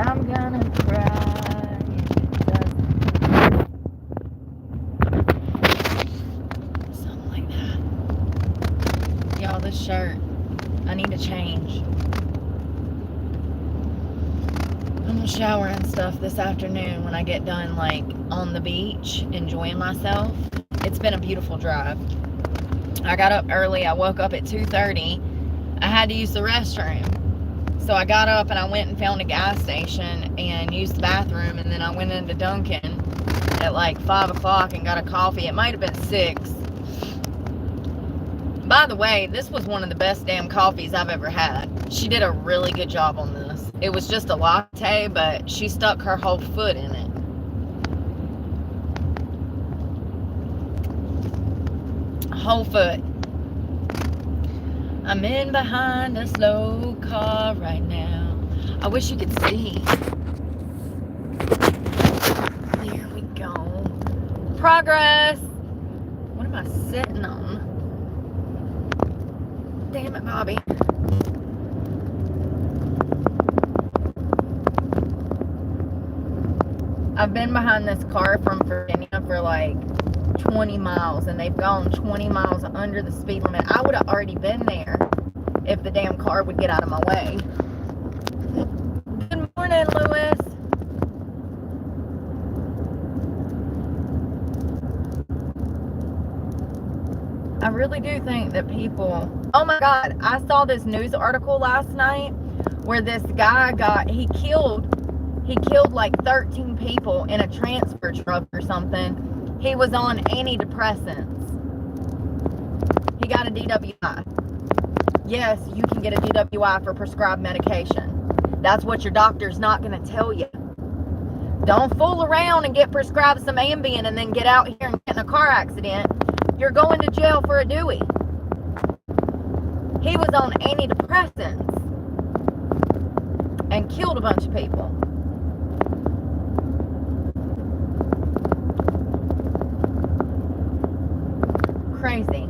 I'm gonna cry if it doesn't. Something like that. Y'all, this shirt, I need to change. I'm gonna shower and stuff this afternoon when I get done, like, on the beach, enjoying myself. It's been a beautiful drive. I got up early. I woke up at 2:30. I had to use the restroom. So I got up and I went and found a gas station and used the bathroom, and then I went into Dunkin' at like 5 o'clock and got a coffee. It might have been 6. By the way, this was one of the best damn coffees I've ever had. She did a really good job on this. It was just a latte, but she stuck her whole foot in it. Whole foot. I'm in behind a slow car right now. I wish you could see. There we go. Progress. What am I sitting on? Damn it, Bobby. I've been behind this car from Virginia for like 20 miles, and they've gone 20 miles under the speed limit. I would have already been there if the damn car would get out of my way. Good morning, Lewis. I really do think that people... Oh my God, I saw this news article last night where this guy he killed like 13 people in a transfer truck or something. He was on antidepressants. He got a DWI. Yes, you can get a DWI for prescribed medication. That's what your doctor's not going to tell you. Don't fool around and get prescribed some Ambien and then get out here and get in a car accident. You're going to jail for a Dewey. He was on antidepressants and killed a bunch of people. Crazy.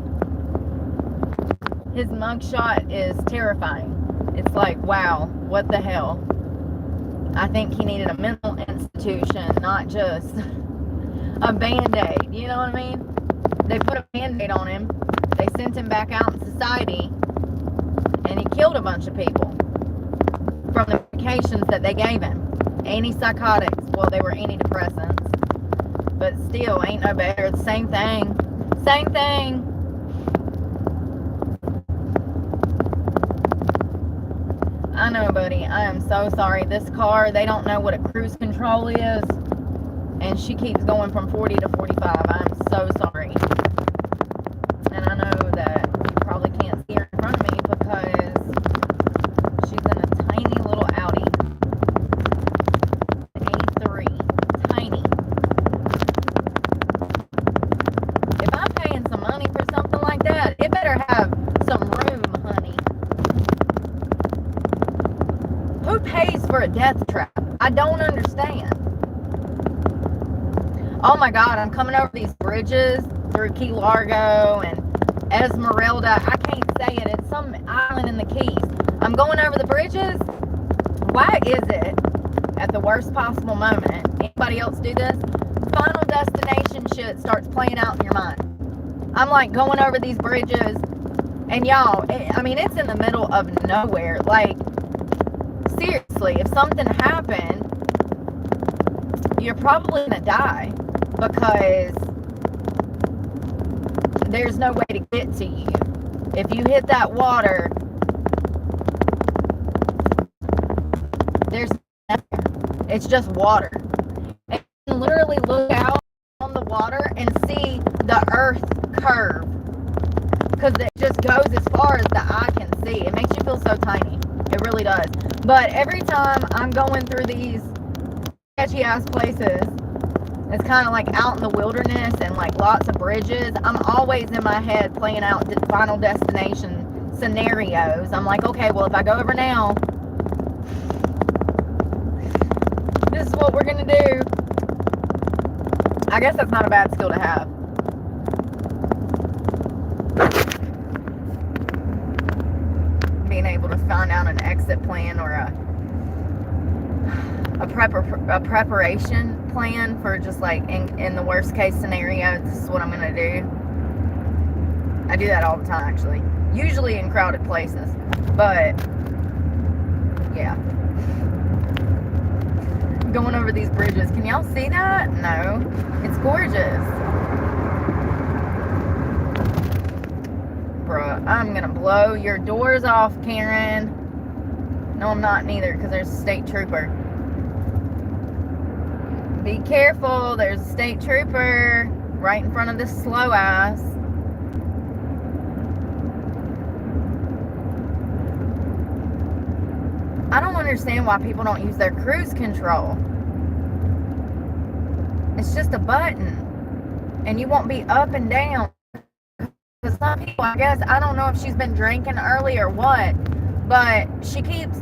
His mugshot is terrifying. It's like, wow, what the hell? I think he needed a mental institution, not just a Band-Aid. You know what I mean? They put a Band-Aid on him. They sent him back out in society, and he killed a bunch of people from the medications that they gave him. Antipsychotics. Well, they were antidepressants. But still, ain't no better. It's the same thing. Same thing. I know, buddy. I am so sorry. This car, they don't know what a cruise control is. And she keeps going from 40 to 45. I'm so sorry. And I know that you probably can't see her in front of me because she's in a tiny little Audi. A3. Tiny. If I'm paying some money for something like that, it better have some room, honey. Who pays for a death trap? I don't understand. Oh my God, I'm coming over these bridges through Key Largo and Esmeralda. I can't say it. It's some island in the Keys. I'm going over the bridges. Why is it at the worst possible moment? Anybody else do this? Final Destination shit starts playing out in your mind. I'm like going over these bridges, and y'all, I mean, it's in the middle of nowhere. Like, seriously, if something happened, you're probably gonna die because there's no way to get to you. If you hit that water, there's nothing. It's just water. And you can literally look out on the water and see the earth curve because it just goes as far as the eye can see. It makes you feel so tiny. It really does. But every time I'm going through these sketchy ass places, it's kind of like out in the wilderness and like lots of bridges, I'm always in my head playing out the Final Destination scenarios. I'm like, okay, well, if I go over now, this is what we're gonna do. I guess that's not a bad skill to have. Being able to find out an exit plan or a preparation plan for just like in the worst case scenario. This is what I'm gonna do. I do that all the time, actually. Usually in crowded places, but yeah. Going over these bridges. Can y'all see that? No. It's gorgeous. Bruh, I'm gonna blow your doors off, Karen. No, I'm not neither, because there's a state trooper. Be careful, there's a state trooper right in front of this slow ass. I don't understand why people don't use their cruise control. It's just a button. And you won't be up and down. Because some people, I guess, I don't know if she's been drinking early or what, but she keeps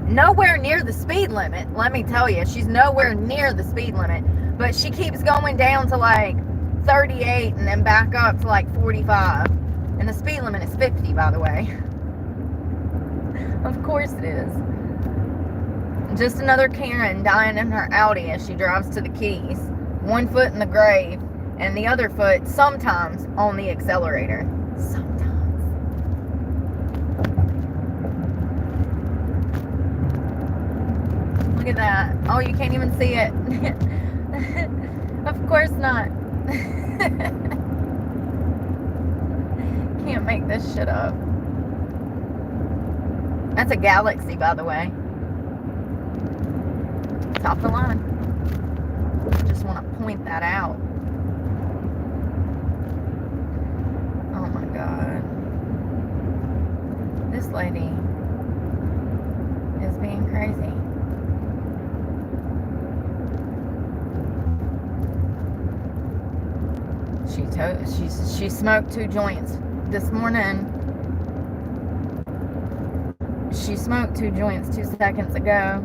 nowhere near the speed limit. Let me tell you, she's nowhere near the speed limit. But she keeps going down to like 38 and then back up to like 45. And the speed limit is 50, by the way. Of course it is. Just another Karen dying in her Audi as she drives to the Keys. One foot in the grave and the other foot sometimes on the accelerator. Sometimes. Look at that. Oh, you can't even see it. Of course not. Can't make this shit up. That's a Galaxy, by the way. Top of the line. Just want to point that out. Oh my God. This lady is being crazy. She smoked 2 joints this morning. She smoked 2 joints 2 seconds ago.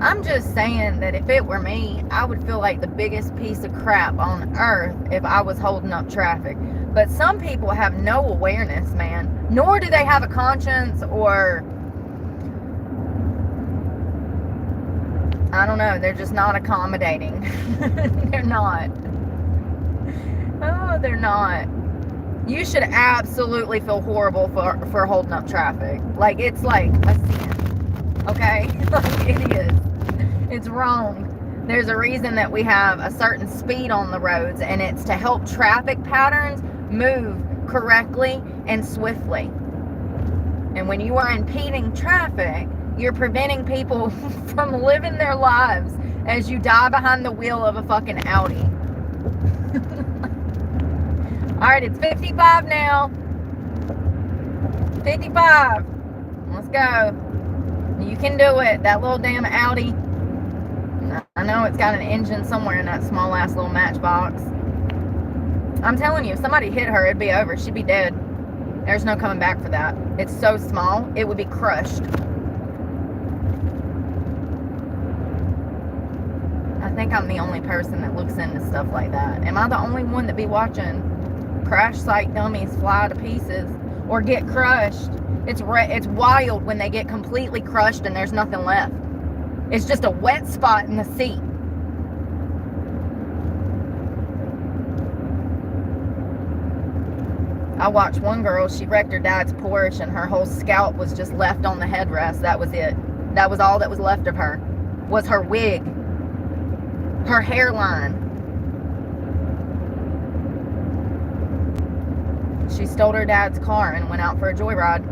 I'm just saying that if it were me, I would feel like the biggest piece of crap on earth if I was holding up traffic. But some people have no awareness, man. Nor do they have a conscience, or I don't know, they're just not accommodating. They're not. Oh, they're not. You should absolutely feel horrible for holding up traffic. Like, it's like a sin. Okay? Like, it is. It's wrong. There's a reason that we have a certain speed on the roads, and it's to help traffic patterns move correctly and swiftly. And when you are impeding traffic, you're preventing people from living their lives as you die behind the wheel of a fucking Audi. Alright, it's 55 now. 55. Let's go. You can do it. That little damn Audi. I know it's got an engine somewhere in that small ass little matchbox. I'm telling you, if somebody hit her, it'd be over. She'd be dead. There's no coming back for that. It's so small, it would be crushed. I think I'm the only person that looks into stuff like that. Am I the only one that be watching crash site dummies fly to pieces or get crushed? It's wild when they get completely crushed and there's nothing left. It's just a wet spot in the seat. I watched one girl, she wrecked her dad's Porsche and her whole scalp was just left on the headrest. That was it. That was all that was left of her. Was her wig. Her hairline. She stole her dad's car and went out for a joyride.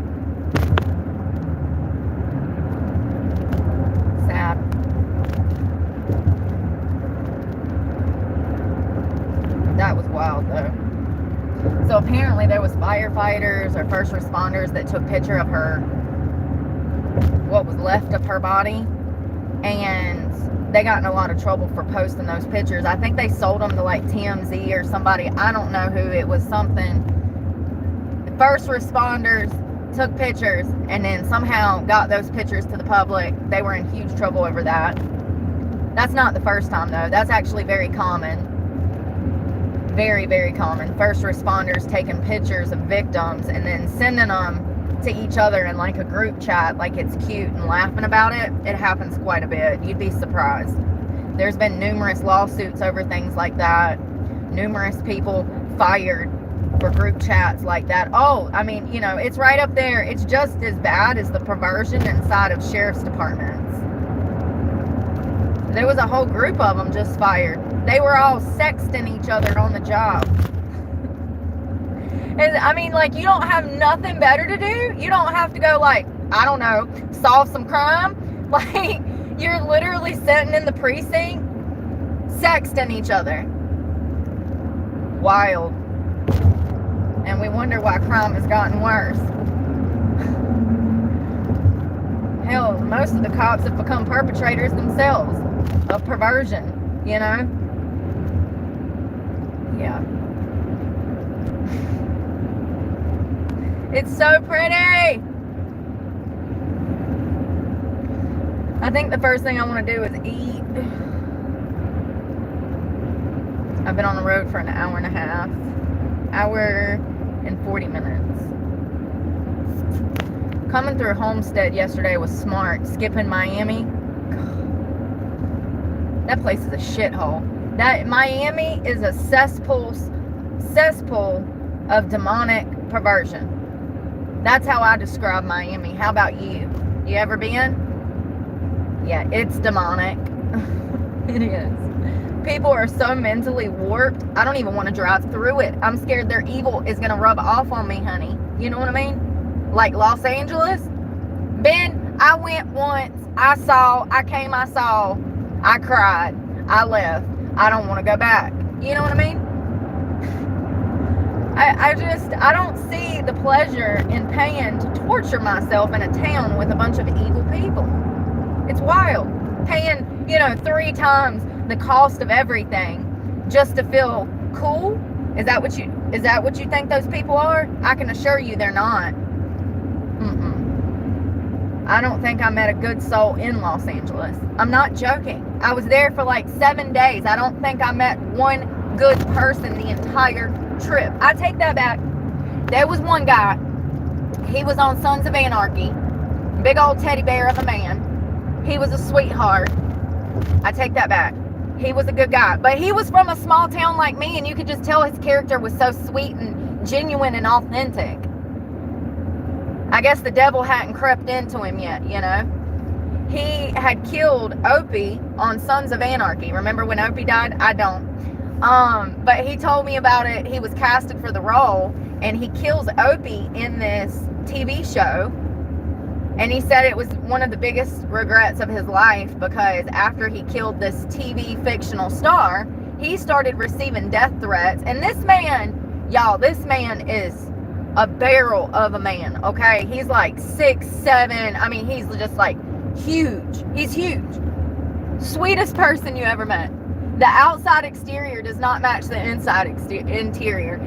Sad. That was wild though. So apparently there was firefighters or first responders that took picture of her, what was left of her body, and they got in a lot of trouble for posting those pictures. I think they sold them to like TMZ or somebody. I don't know who. It was something. The first responders took pictures and then somehow got those pictures to the public. They were in huge trouble over that. That's not the first time though. That's actually very common. Very, very common. First responders taking pictures of victims and then sending them to each other in like a group chat like it's cute and laughing about it. It happens quite a bit. You'd be surprised. There's been numerous lawsuits over things like that. Numerous people fired for group chats like that. Oh, I mean, you know, it's right up there. It's just as bad as the perversion inside of sheriff's departments. There was a whole group of them just fired. They were all sexting each other on the job. And I mean, like, you don't have nothing better to do. You don't have to go, like, I don't know, solve some crime. Like, you're literally sitting in the precinct sexting each other. Wild. And we wonder why crime has gotten worse. Hell, most of the cops have become perpetrators themselves of perversion, you know? Yeah. It's so pretty. I think the first thing I want to do is eat. I've been on the road for an hour and a half. Hour and 40 minutes. Coming through Homestead yesterday was smart. Skipping Miami. That place is a shithole. That Miami is a cesspool of demonic perversion. That's how I describe Miami. How about you? You ever been? Yeah, it's demonic. It is. People are so mentally warped. I don't even want to drive through it. I'm scared their evil is going to rub off on me, honey. You know what I mean? Like Los Angeles. Ben, I went once. I saw. I cried. I left. I don't want to go back. You know what I mean? I don't see the pleasure in paying to torture myself in a town with a bunch of evil people. It's wild. Paying, 3 times the cost of everything just to feel cool. Is that what you think those people are? I can assure you they're not. I don't think I met a good soul in Los Angeles. I'm not joking. I was there for like 7 days. I don't think I met one good person the entire trip. I take that back. There was one guy. He was on Sons of Anarchy. Big old teddy bear of a man. He was a sweetheart. I take that back. He was a good guy. But he was from a small town like me, and you could just tell his character was so sweet and genuine and authentic. I guess the devil hadn't crept into him yet, He had killed Opie on Sons of Anarchy. Remember when Opie died? I don't. But he told me about it. He was casted for the role, and he kills Opie in this TV show. And he said it was one of the biggest regrets of his life, because after he killed this TV fictional star, he started receiving death threats. And this man, y'all, this man is a barrel of a man, okay? He's like 6'7". I mean, he's just like huge. He's huge. Sweetest person you ever met. The outside exterior does not match the inside interior.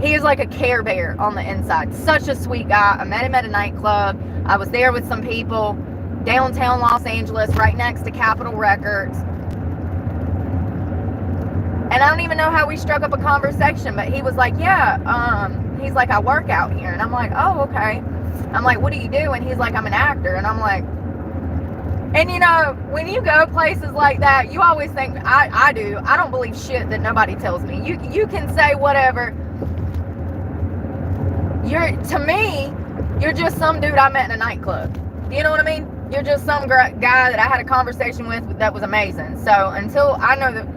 He is like a Care Bear on the inside. Such a sweet guy. I met him at a nightclub. I was there with some people. Downtown Los Angeles, right next to Capitol Records. And I don't even know how we struck up a conversation, but he was like, he's like, I work out here. And I'm like, oh, okay. I'm like, what do you do? And he's like, I'm an actor. And I'm like, and when you go places like that, you always think, I do. I don't believe shit that nobody tells me. You can say whatever. To me, you're just some dude I met in a nightclub. You know what I mean? You're just some guy that I had a conversation with that was amazing. So until I know that,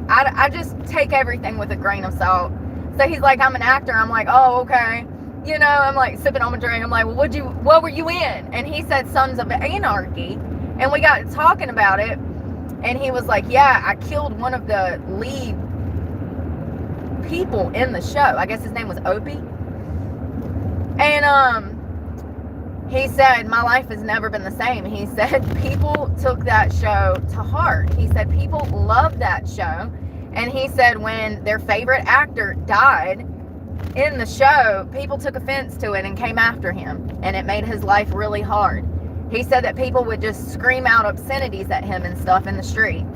I just take everything with a grain of salt. So he's like, I'm an actor. I'm like, oh, okay. I'm like sipping on my drink. I'm like, well, what were you in? And he said Sons of Anarchy. And we got talking about it. And he was like, yeah, I killed one of the lead people in the show. I guess his name was Opie. And he said, my life has never been the same. He said people took that show to heart. He said people loved that show. And he said when their favorite actor died in the show, people took offense to it and came after him. And it made his life really hard. He said that people would just scream out obscenities at him and stuff in the street.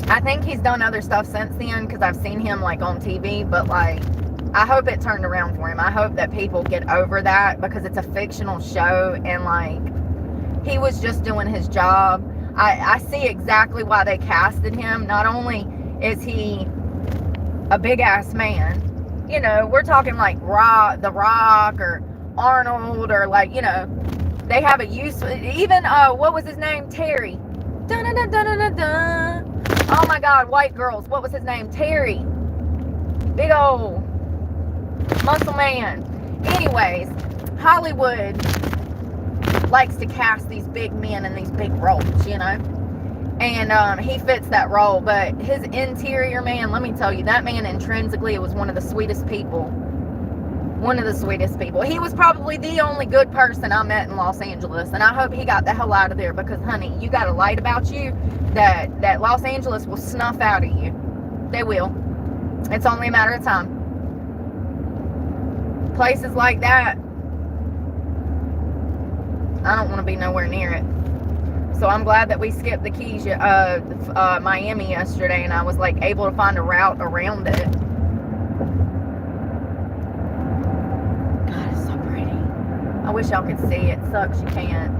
I think he's done other stuff since then, because I've seen him like on TV, but like, I hope it turned around for him. I hope that people get over that, because it's a fictional show, and like, he was just doing his job. I see exactly why they casted him. Not only is he a big ass man, you know, we're talking like The Rock or Arnold, or like, you know, they have a use. Even what was his name? Terry. Dun, dun, dun, dun, dun, dun. Oh my God, white girls. What was his name? Terry. Big old muscle man. Anyways, Hollywood likes to cast these big men in these big roles, you know, and he fits that role. But his interior, man, let me tell you, that man intrinsically was one of the sweetest people. One of the sweetest people. He was probably the only good person I met in Los Angeles, and I hope he got the hell out of there, because honey, you got a light about you that Los Angeles will snuff out of you. They will. It's only a matter of time. Places like that, I don't want to be nowhere near it. So I'm glad that we skipped the Keys, Miami yesterday, and I was like able to find a route around it. God, it's so pretty. I wish y'all could see it. Sucks you can't.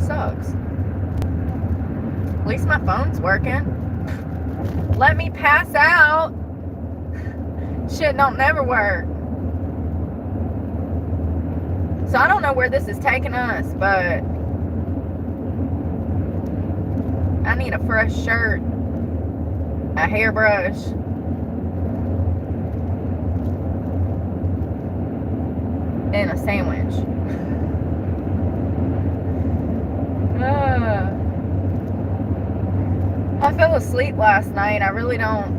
Sucks. At least my phone's working. Let me pass out. Shit don't never work. So I don't know where this is taking us, but I need a fresh shirt, a hairbrush, and a sandwich. I fell asleep last night. I really don't.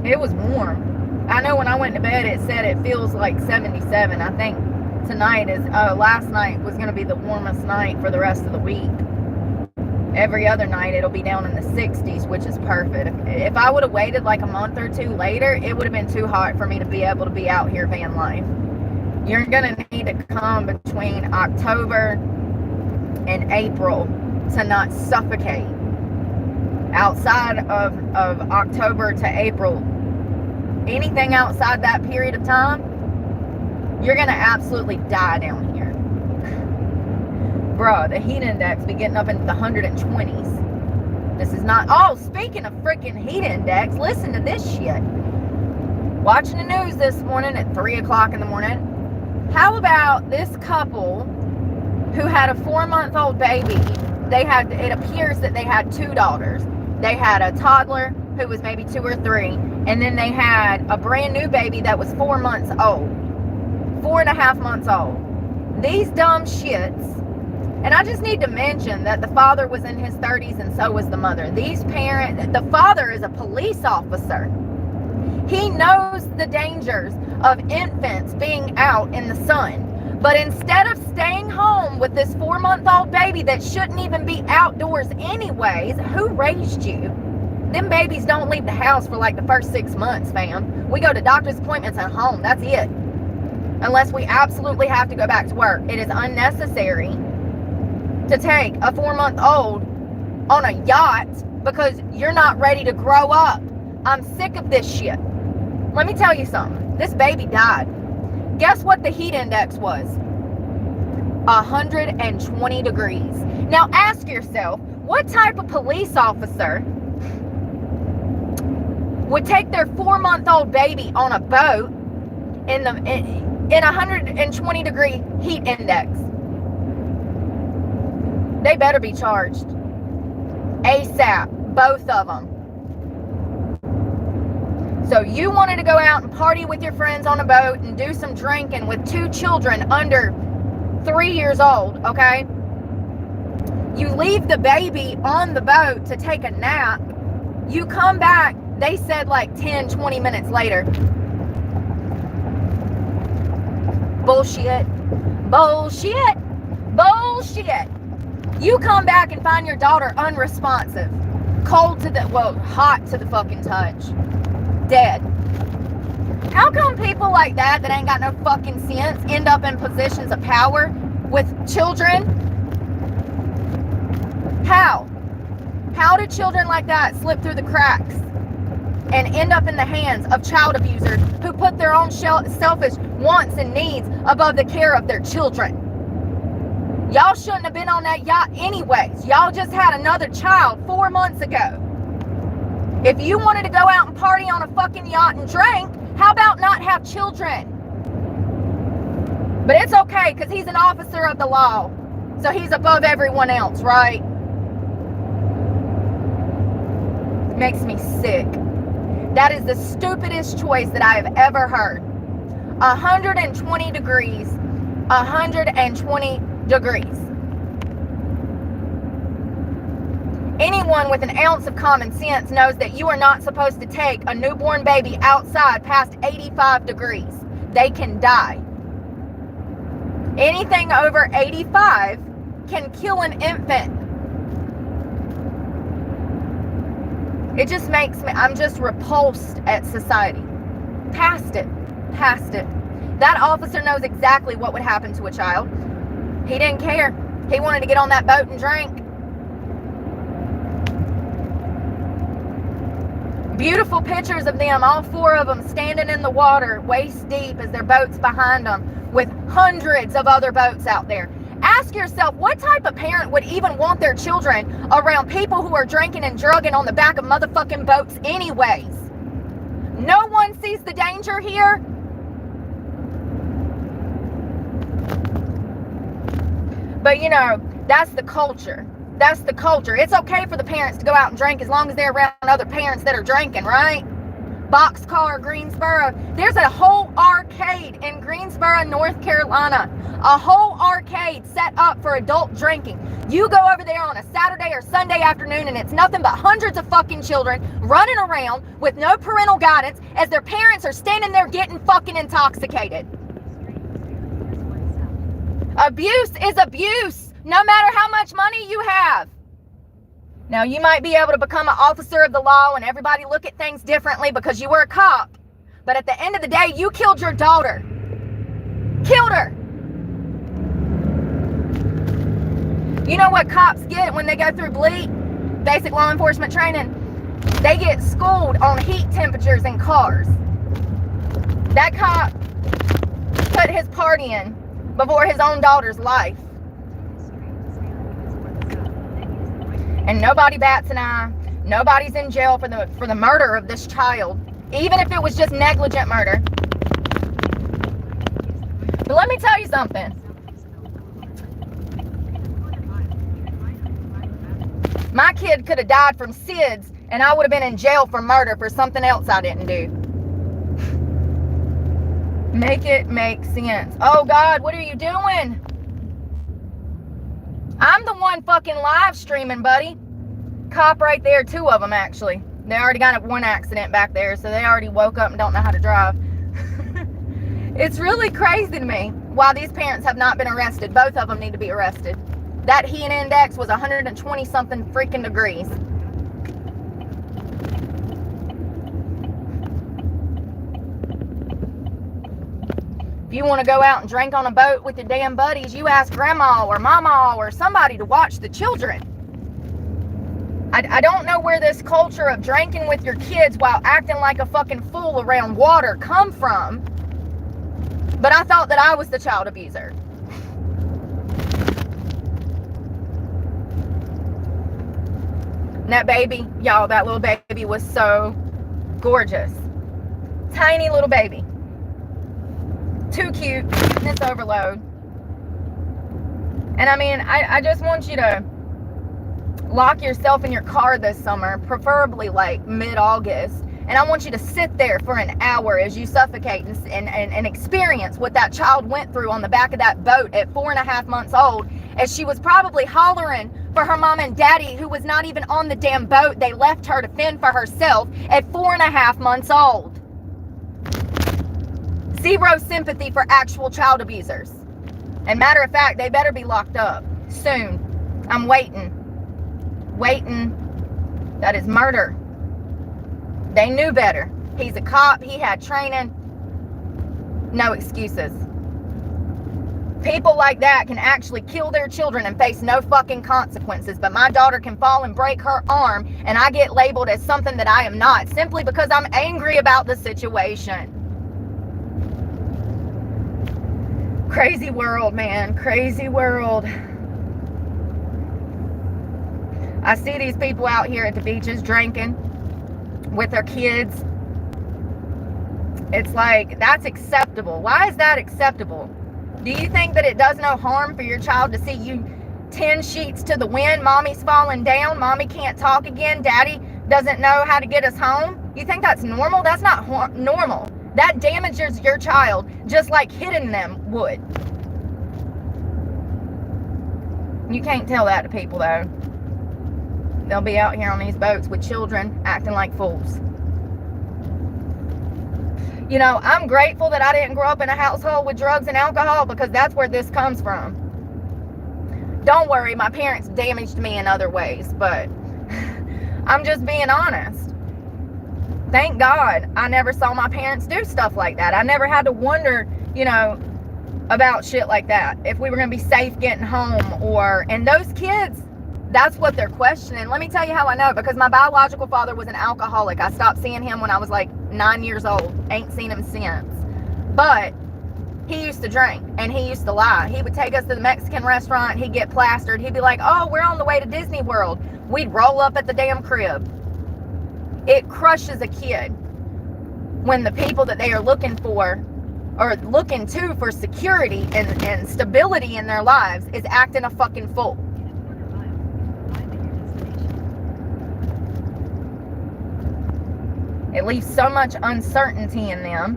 It was warm. I know when I went to bed it said it feels like 77. I think tonight is, last night was going to be the warmest night for the rest of the week. Every other night it'll be down in the 60s, which is perfect. If I would have waited like a month or two later, it would have been too hot for me to be able to be out here van life. You're going to need to come between October and April to not suffocate. Outside of October to April, anything outside that period of time, you're going to absolutely die down here. Bruh, the heat index be getting up into the 120s. This is not... Oh, speaking of freaking heat index, listen to this shit. Watching the news this morning at 3 o'clock in the morning. How about this couple who had a 4-month-old baby? They had, it appears that they had 2 daughters. They had a toddler who was maybe 2 or 3, and then they had a brand new baby that was 4 months old. 4.5 months old. These dumb shits. And I just need to mention that the father was in his 30s and so was the mother. These parents, the father is a police officer. He knows the dangers of infants being out in the sun. But instead of staying home with this 4-month-old baby that shouldn't even be outdoors anyways, who raised you? Them babies don't leave the house for like the first 6 months, fam. We go to doctor's appointments at home. That's it. Unless we absolutely have to go back to work. It is unnecessary to take a 4-month-old on a yacht because you're not ready to grow up. I'm sick of this shit. Let me tell you something. This baby died. Guess what the heat index was? 120 degrees. Now ask yourself, what type of police officer would take their 4-month-old baby on a boat in 120 degree heat index? They better be charged. ASAP. Both of them. So you wanted to go out and party with your friends on a boat and do some drinking with 2 children under 3 years old, okay? You leave the baby on the boat to take a nap. You come back, they said like 10, 20 minutes later. Bullshit. Bullshit. Bullshit. You come back and find your daughter unresponsive. Cold to the, well, hot to the fucking touch. Dead. How come people like that ain't got no fucking sense end up in positions of power with children? How? How do children like that slip through the cracks and end up in the hands of child abusers who put their own selfish wants and needs above the care of their children? Y'all shouldn't have been on that yacht anyways. Y'all just had another child 4 months ago. If you wanted to go out and party on a fucking yacht and drink, how about not have children? But it's okay, because he's an officer of the law. So he's above everyone else, right? Makes me sick. That is the stupidest choice that I have ever heard. 120 degrees. 120 degrees. Anyone with an ounce of common sense knows that you are not supposed to take a newborn baby outside past 85 degrees. They can die. Anything over 85 can kill an infant. It just makes me, I'm just repulsed at society. Past it. That officer knows exactly what would happen to a child. He didn't care. He wanted to get on that boat and drink. Beautiful pictures of them, all 4 of them standing in the water, waist deep as their boat's behind them, with hundreds of other boats out there. Ask yourself, what type of parent would even want their children around people who are drinking and drugging on the back of motherfucking boats anyways? No one sees the danger here. But you know, that's the culture. That's the culture. It's okay for the parents to go out and drink as long as they're around other parents that are drinking, right? Boxcar, Greensboro. There's a whole arcade in Greensboro, North Carolina. A whole arcade set up for adult drinking. You go over there on a Saturday or Sunday afternoon and it's nothing but hundreds of fucking children running around with no parental guidance as their parents are standing there getting fucking intoxicated. Abuse is abuse, no matter how much money you have. Now, you might be able to become an officer of the law and everybody look at things differently because you were a cop. But at the end of the day, you killed your daughter. Killed her. You know what cops get when they go through BLEAT, basic law enforcement training? They get schooled on heat temperatures in cars. That cop put his partying before his own daughter's life. And nobody bats an eye. Nobody's in jail for the murder of this child, even if it was just negligent murder. But let me tell you something. My kid could have died from SIDS, and I would have been in jail for murder for something else I didn't do. Make it make sense. Oh God, what are you doing? I'm the one fucking live streaming, buddy. Cop right there, 2 of them actually. They already got one accident back there, so they already woke up and don't know how to drive. It's really crazy to me why these parents have not been arrested. Both of them need to be arrested. That heat index was 120 something freaking degrees. If you want to go out and drink on a boat with your damn buddies, you ask grandma or mama or somebody to watch the children. I don't know where this culture of drinking with your kids while acting like a fucking fool around water come from, but I thought that I was the child abuser. And that baby, y'all, that little baby was so gorgeous. Tiny little baby. Too cute. It's overload. And I mean, I just want you to lock yourself in your car this summer, preferably like mid-August. And I want you to sit there for an hour as you suffocate and experience what that child went through on the back of that boat at 4.5 months old, as she was probably hollering for her mom and daddy, who was not even on the damn boat. They left her to fend for herself at 4.5 months old. Zero sympathy for actual child abusers. And matter of fact, they better be locked up soon. I'm waiting. That is murder. They knew better. He's a cop. He had training. No excuses. People like that can actually kill their children and face no fucking consequences. But my daughter can fall and break her arm, and I get labeled as something that I am not, simply because I'm angry about the situation. Crazy world, man. Crazy world. I see these people out here at the beaches drinking with their kids. It's like, that's acceptable. Why is that acceptable? Do you think that it does no harm for your child to see you 10 sheets to the wind? Mommy's falling down. Mommy can't talk again. Daddy doesn't know how to get us home. You think that's normal? That's not normal. That damages your child just like hitting them would. You can't tell that to people, though. They'll be out here on these boats with children acting like fools. You know, I'm grateful that I didn't grow up in a household with drugs and alcohol, because that's where this comes from. Don't worry, my parents damaged me in other ways, but I'm just being honest. Thank God I never saw my parents do stuff like that. I never had to wonder, you know, about shit like that. If we were going to be safe getting home, and those kids, that's what they're questioning. Let me tell you how I know. Because my biological father was an alcoholic. I stopped seeing him when I was like 9 years old. Ain't seen him since. But he used to drink and he used to lie. He would take us to the Mexican restaurant. He'd get plastered. He'd be like, oh, we're on the way to Disney World. We'd roll up at the damn crib. It crushes a kid when the people that they are looking for, or looking to for security and stability in their lives, is acting a fucking fool. It leaves so much uncertainty in them,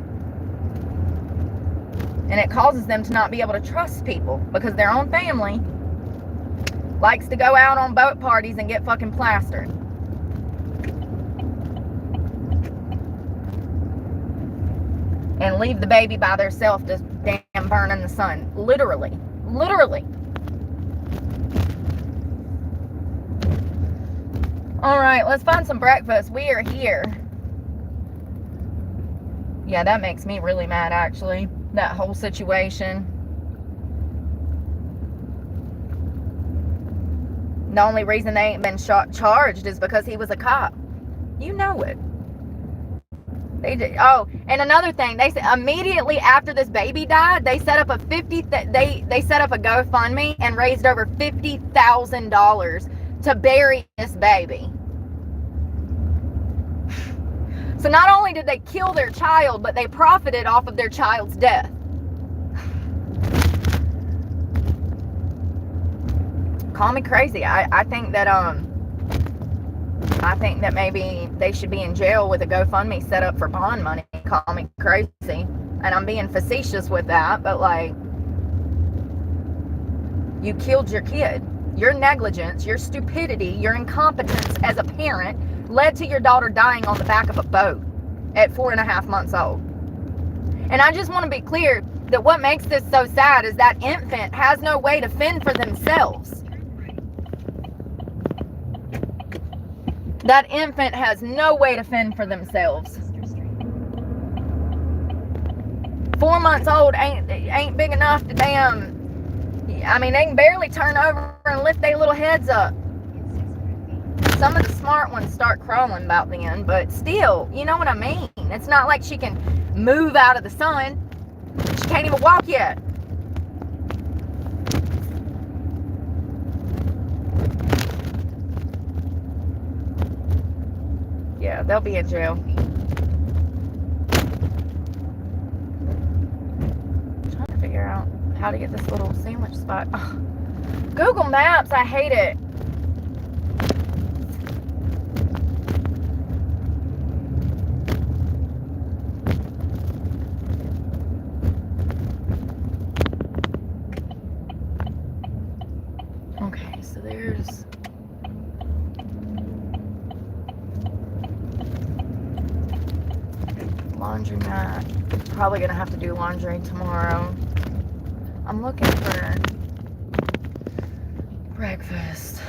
and it causes them to not be able to trust people, because their own family likes to go out on boat parties and get fucking plastered. And leave the baby by themselves to damn burn in the sun. Literally. Literally. Alright, let's find some breakfast. We are here. Yeah, that makes me really mad, actually. That whole situation. The only reason they ain't been charged is because he was a cop. You know it. They did. Oh, and another thing, they said immediately after this baby died, they set up a they set up a GoFundMe and raised over $50,000 to bury this baby. So not only did they kill their child, but they profited off of their child's death. Call me crazy. I think that maybe they should be in jail with a GoFundMe set up for bond money. Call me crazy. And I'm being facetious with that, but like, you killed your kid. Your negligence, your stupidity, your incompetence as a parent led to your daughter dying on the back of a boat at 4.5 months old. And I just want to be clear that what makes this so sad is that infant has no way to fend for themselves. That infant has no way to fend for themselves. 4 months old ain't big enough to damn, I mean, they can barely turn over and lift their little heads up. Some of the smart ones start crawling about then, but still, you know what I mean? It's not like she can move out of the sun. She can't even walk yet. Yeah, they'll be in jail. I'm trying to figure out how to get this little sandwich spot. Oh, Google Maps, I hate it. Okay, so there's laundromat. Probably gonna have to do laundry tomorrow. I'm looking for breakfast.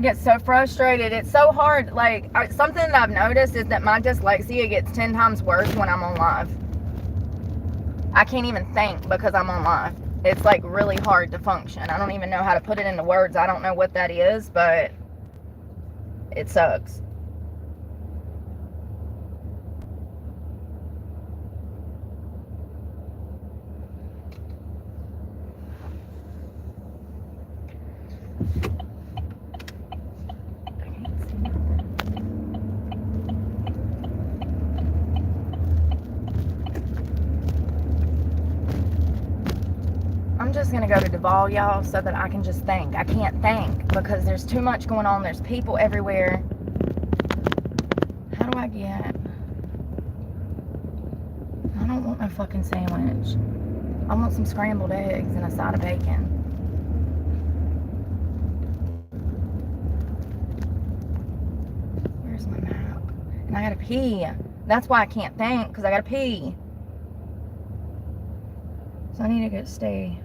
get so frustrated. It's so hard. Like, something that I've noticed is that my dyslexia gets 10 times worse when I'm on live. I can't even think because I'm on live. It's like really hard to function. I don't even know how to put it into words. I don't know what that is, but it sucks. I'm just gonna go to Duval, y'all, so that I can just think. I can't think because there's too much going on. There's people everywhere. How do I get... I don't want no fucking sandwich. I want some scrambled eggs and a side of bacon. Where's my map? And I gotta pee. That's why I can't think, because I gotta pee. So I need to stay...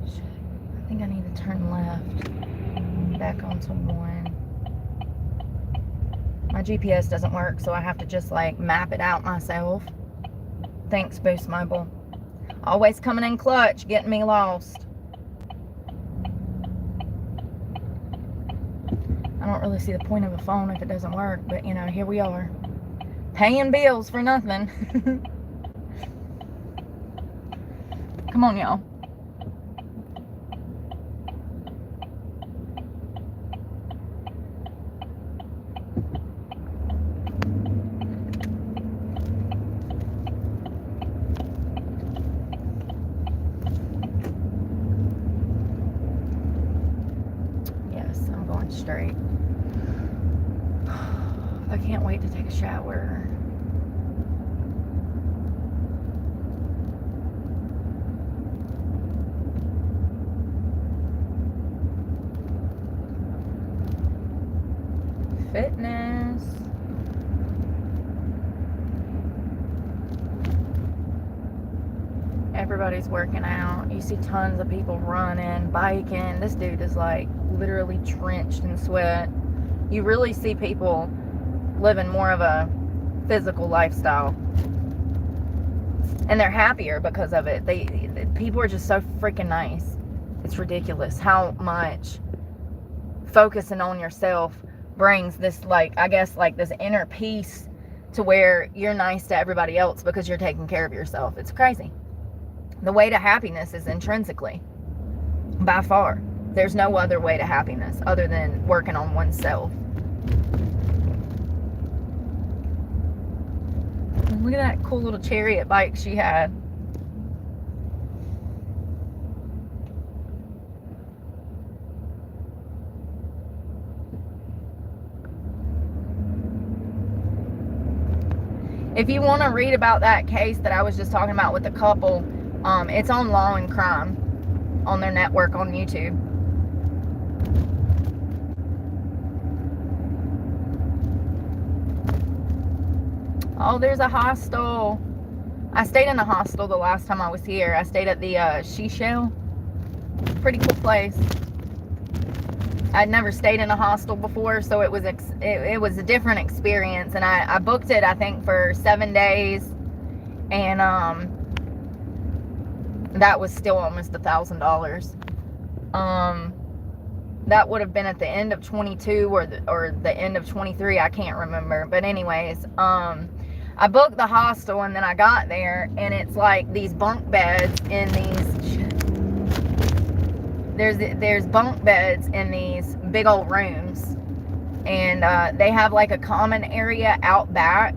I think I need to turn left back onto 1. My GPS doesn't work, so I have to just like map it out myself. Thanks, Boost Mobile. Always coming in clutch, getting me lost. I don't really see the point of a phone if it doesn't work, but you know, here we are. Paying bills for nothing. Come on, y'all. Straight. I can't wait to take a shower. Fitness. Everybody's working out. You see tons of people running, biking. This dude is like literally drenched in sweat. You really see people living more of a physical lifestyle, and they're happier because of it. People are just so freaking nice. It's ridiculous how much focusing on yourself brings this, like, I guess, like this inner peace to where you're nice to everybody else because you're taking care of yourself. It's crazy. The way to happiness is intrinsically, by far. There's no other way to happiness other than working on oneself. Look at that cool little chariot bike she had. If you want to read about that case that I was just talking about with the couple, it's on Law and Crime on their network on YouTube. Oh, there's a hostel. I stayed in the hostel the last time I was here. I stayed at the Seashell. Pretty cool place. I'd never stayed in a hostel before, so it was a different experience. And I booked it, I think, for 7 days, and that was still almost $1,000. That would have been at the end of 22 or the end of 23. I can't remember. But anyways, I booked the hostel, and then I got there, and it's like these bunk beds in these. There's bunk beds in these big old rooms, and they have like a common area out back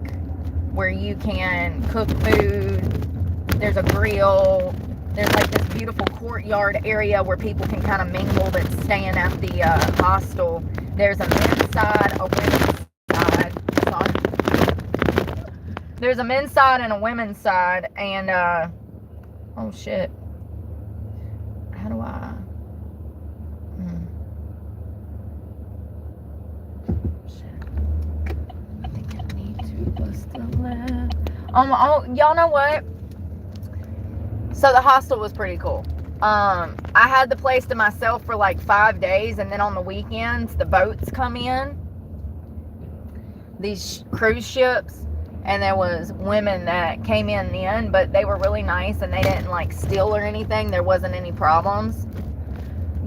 where you can cook food. There's a grill. There's like this beautiful courtyard area where people can kind of mingle that's staying at the hostel. There's a men's side, a women's side. Sorry. There's a men's side and a women's side, and oh shit. How do I? Shit. I think I need to bust the left. Oh, y'all know what? So the hostel was pretty cool. I had the place to myself for like 5 days, and then on the weekends the boats come in, these cruise ships, and there was women that came in then, but they were really nice and they didn't like steal or anything. There wasn't any problems.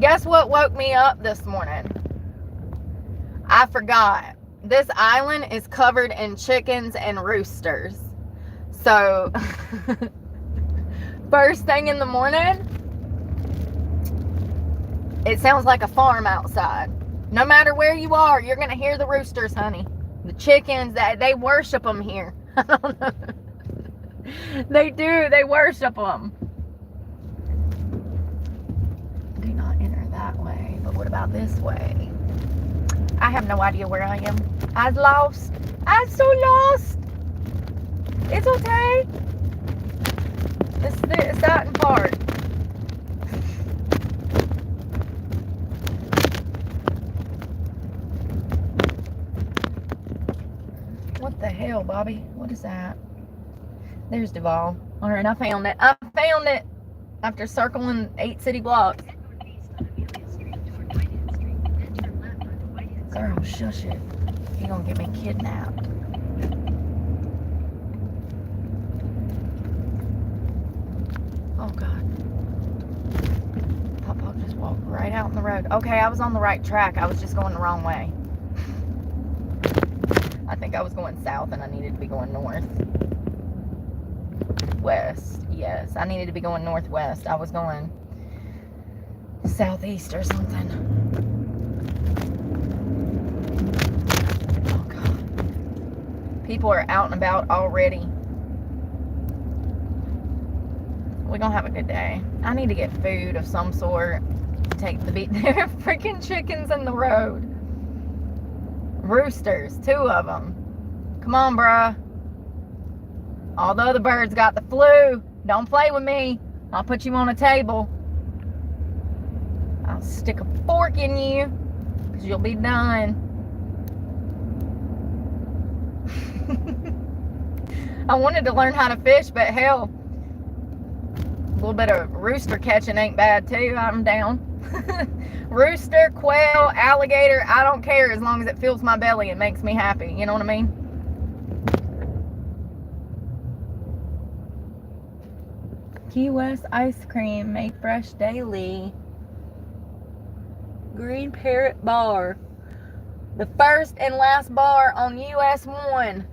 Guess what woke me up this morning? I forgot. This island is covered in chickens and roosters. So first thing in the morning, it sounds like a farm outside. No matter where you are, you're going to hear the roosters, honey. The chickens, they worship them here. I don't know. They do. They worship them. Do not enter that way. But what about this way? I have no idea where I am. I'm lost. I'm so lost. It's okay. It's the exciting part. What the hell, Bobby? What is that? There's Duval. Alright, I found it. I found it after circling 8 city blocks. Girl, shush it. You're gonna get me kidnapped. Oh, God. Papa just walked right out in the road. Okay, I was on the right track. I was just going the wrong way. I think I was going south and I needed to be going north. West. Yes, I needed to be going northwest. I was going southeast or something. Oh, God. People are out and about already. We're gonna have a good day. I need to get food of some sort. Take the beat. There are freaking chickens in the road. Roosters, 2 of them. Come on, bruh. All the other birds got the flu. Don't play with me. I'll put you on a table. I'll stick a fork in you, because you'll be done. I wanted to learn how to fish, but hell, a little bit of rooster catching ain't bad too. I'm down. Rooster, quail, alligator, I don't care as long as it fills my belly and makes me happy. You know what I mean? Key West ice cream made fresh daily. Green Parrot Bar. The first and last bar on US 1.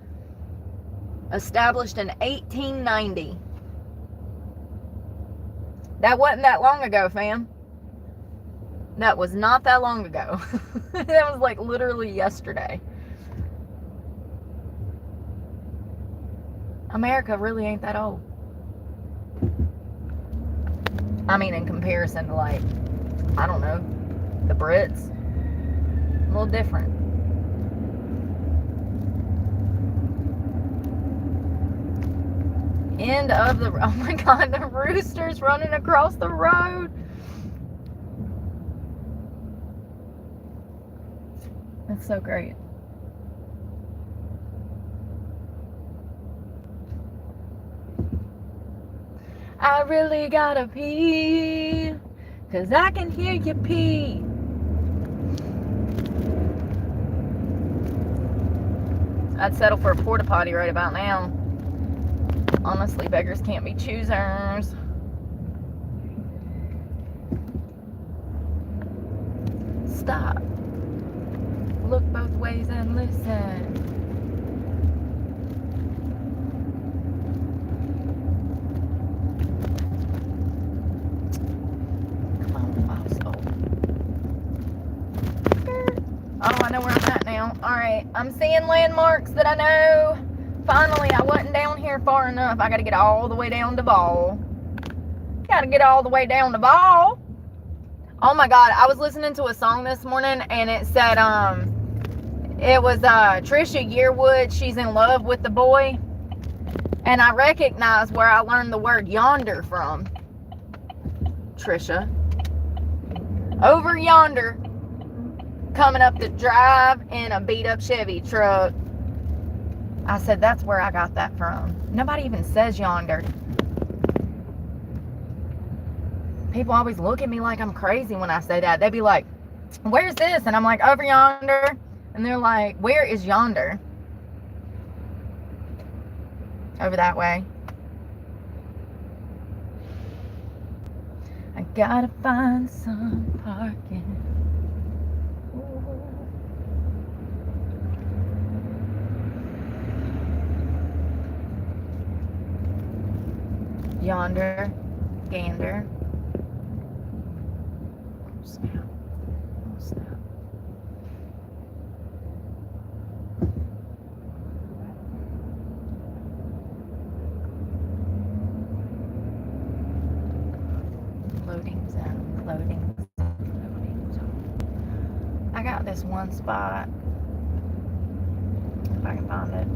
Established in 1890. That wasn't that long ago, fam. That was not that long ago. That was like literally yesterday. America really ain't that old. I mean, in comparison to, like, I don't know, the Brits. A little different. End of the, oh my God, the roosters running across the road. That's so great. I really gotta pee, 'cause I can hear you pee. I'd settle for a porta potty right about now. Honestly, beggars can't be choosers. Stop. Look both ways and listen. Come on, mouse. Oh, I know where I'm at now. Alright, I'm seeing landmarks that I know. Finally, I wasn't down here far enough. I gotta get all the way down to Ball. Gotta get all the way down to Ball. Oh my God, I was listening to a song this morning and it said, it was Trisha Yearwood, she's in love with the boy. And I recognize where I learned the word yonder from. Trisha. Over yonder, coming up the drive in a beat up Chevy truck. I said, that's where I got that from. Nobody even says yonder. People always look at me like I'm crazy when I say that. They'd be like, where's this? And I'm like, over yonder. And they're like, where is yonder? Over that way. I gotta find some parking. Yonder, gander. Oh, snap. Oh, snap. Loading zone, loading zone. I got this one spot. If I can find it.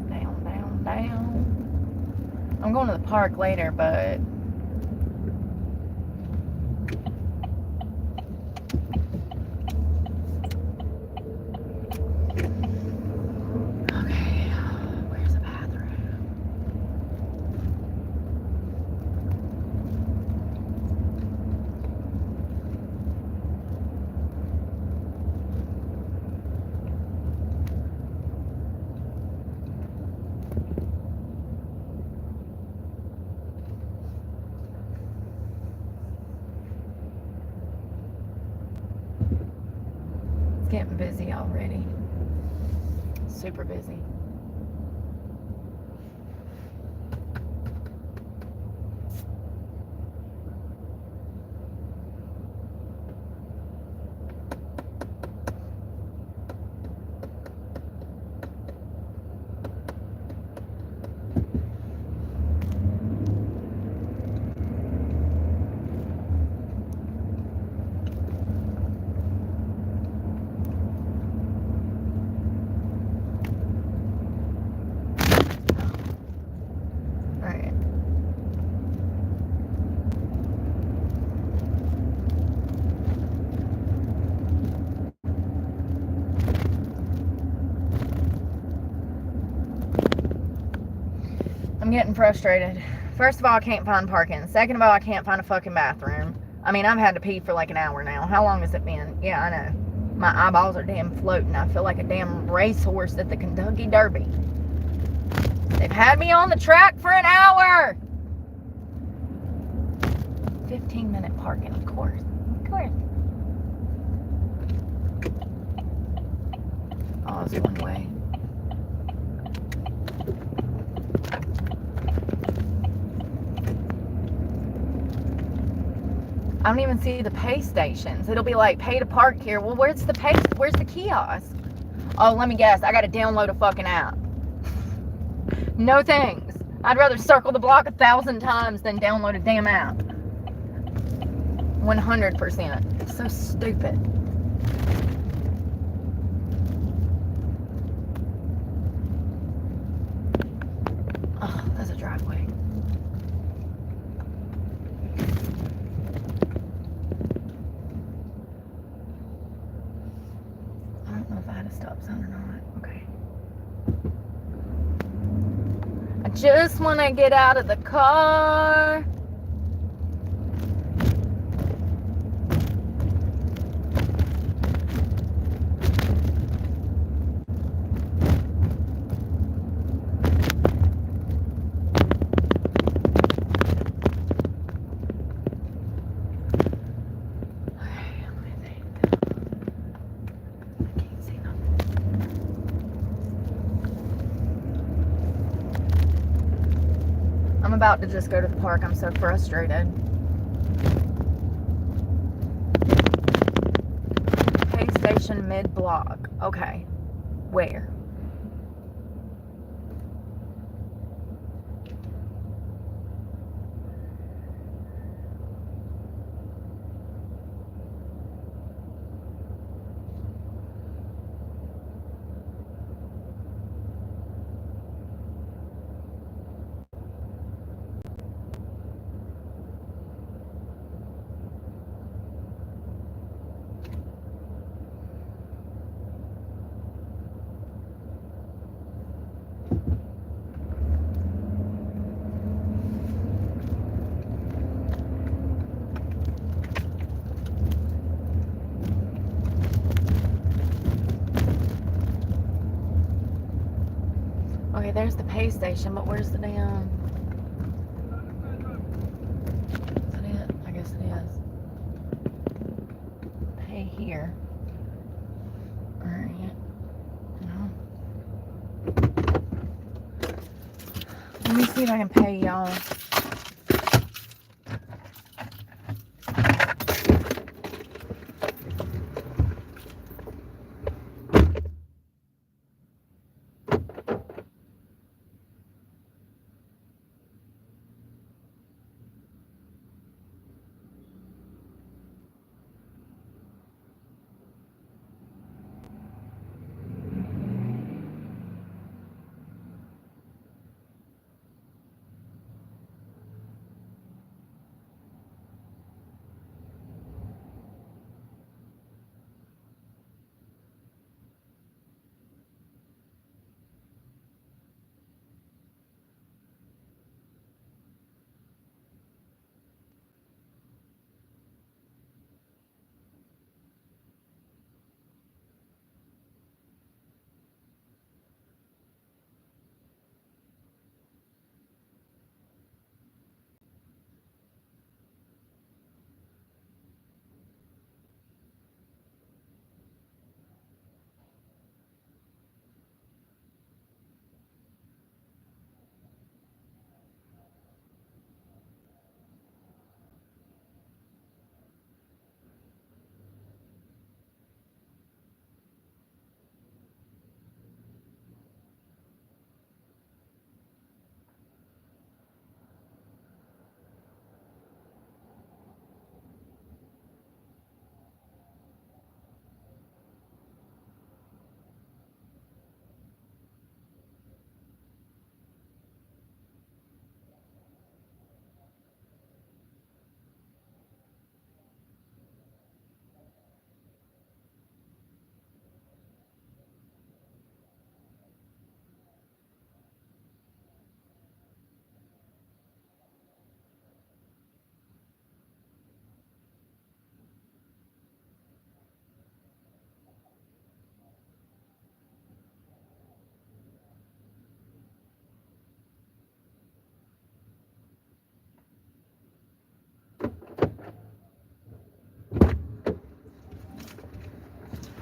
Down, down, down. I'm going to the park later, but okay, where's the bathroom? It's getting busy already. Super busy. Alright. I'm getting frustrated. First of all, I can't find parking. Second of all, I can't find a fucking bathroom. I mean, I've had to pee for like an hour now. How long has it been? Yeah, I know. My eyeballs are damn floating. I feel like a damn racehorse at the Kentucky Derby. They've had me on the track for an hour. 15-minute parking, of course. Of course. Oh, it's one way. I don't even see the pay stations. It'll be like, pay to park here. Well, where's the kiosk? Oh, let me guess. I gotta download a fucking app. No thanks. I'd rather circle the block 1,000 times than download a damn app. 100%. So stupid. Oh, there's a driveway. I don't know if I had a stop sign or not. Okay. I just want to get out of the car. I'm about to just go to the park. I'm so frustrated. Pay station mid-block. Okay. Where? Okay, there's the pay station, but where's the damn... Is that it? I guess it is. Pay here. Alright. No. Let me see if I can pay y'all.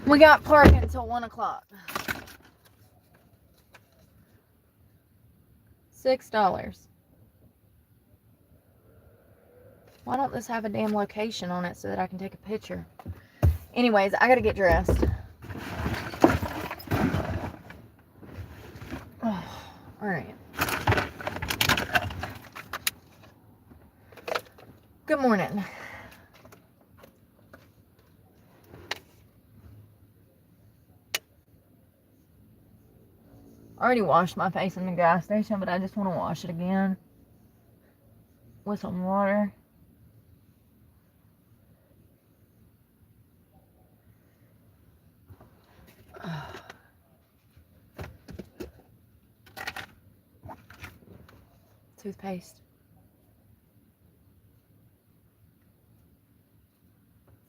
We got parking until 1 o'clock. $6. Why don't this have a damn location on it so that I can take a picture? Anyways, I gotta get dressed. Oh, alright. Good morning. I already washed my face in the gas station, but I just want to wash it again with some water. Toothpaste.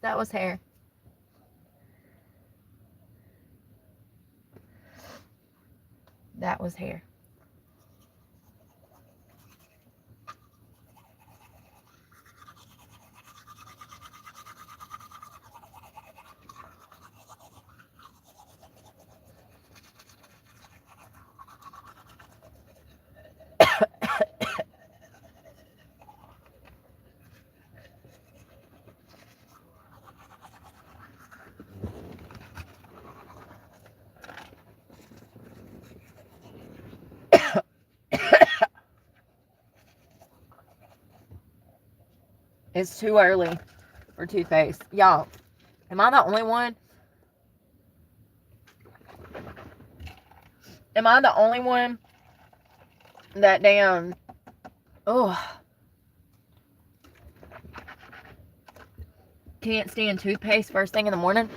That was hair. That was hair. It's too early for toothpaste. Y'all, am I the only one? Am I the only one that damn... Oh. Can't stand toothpaste first thing in the morning?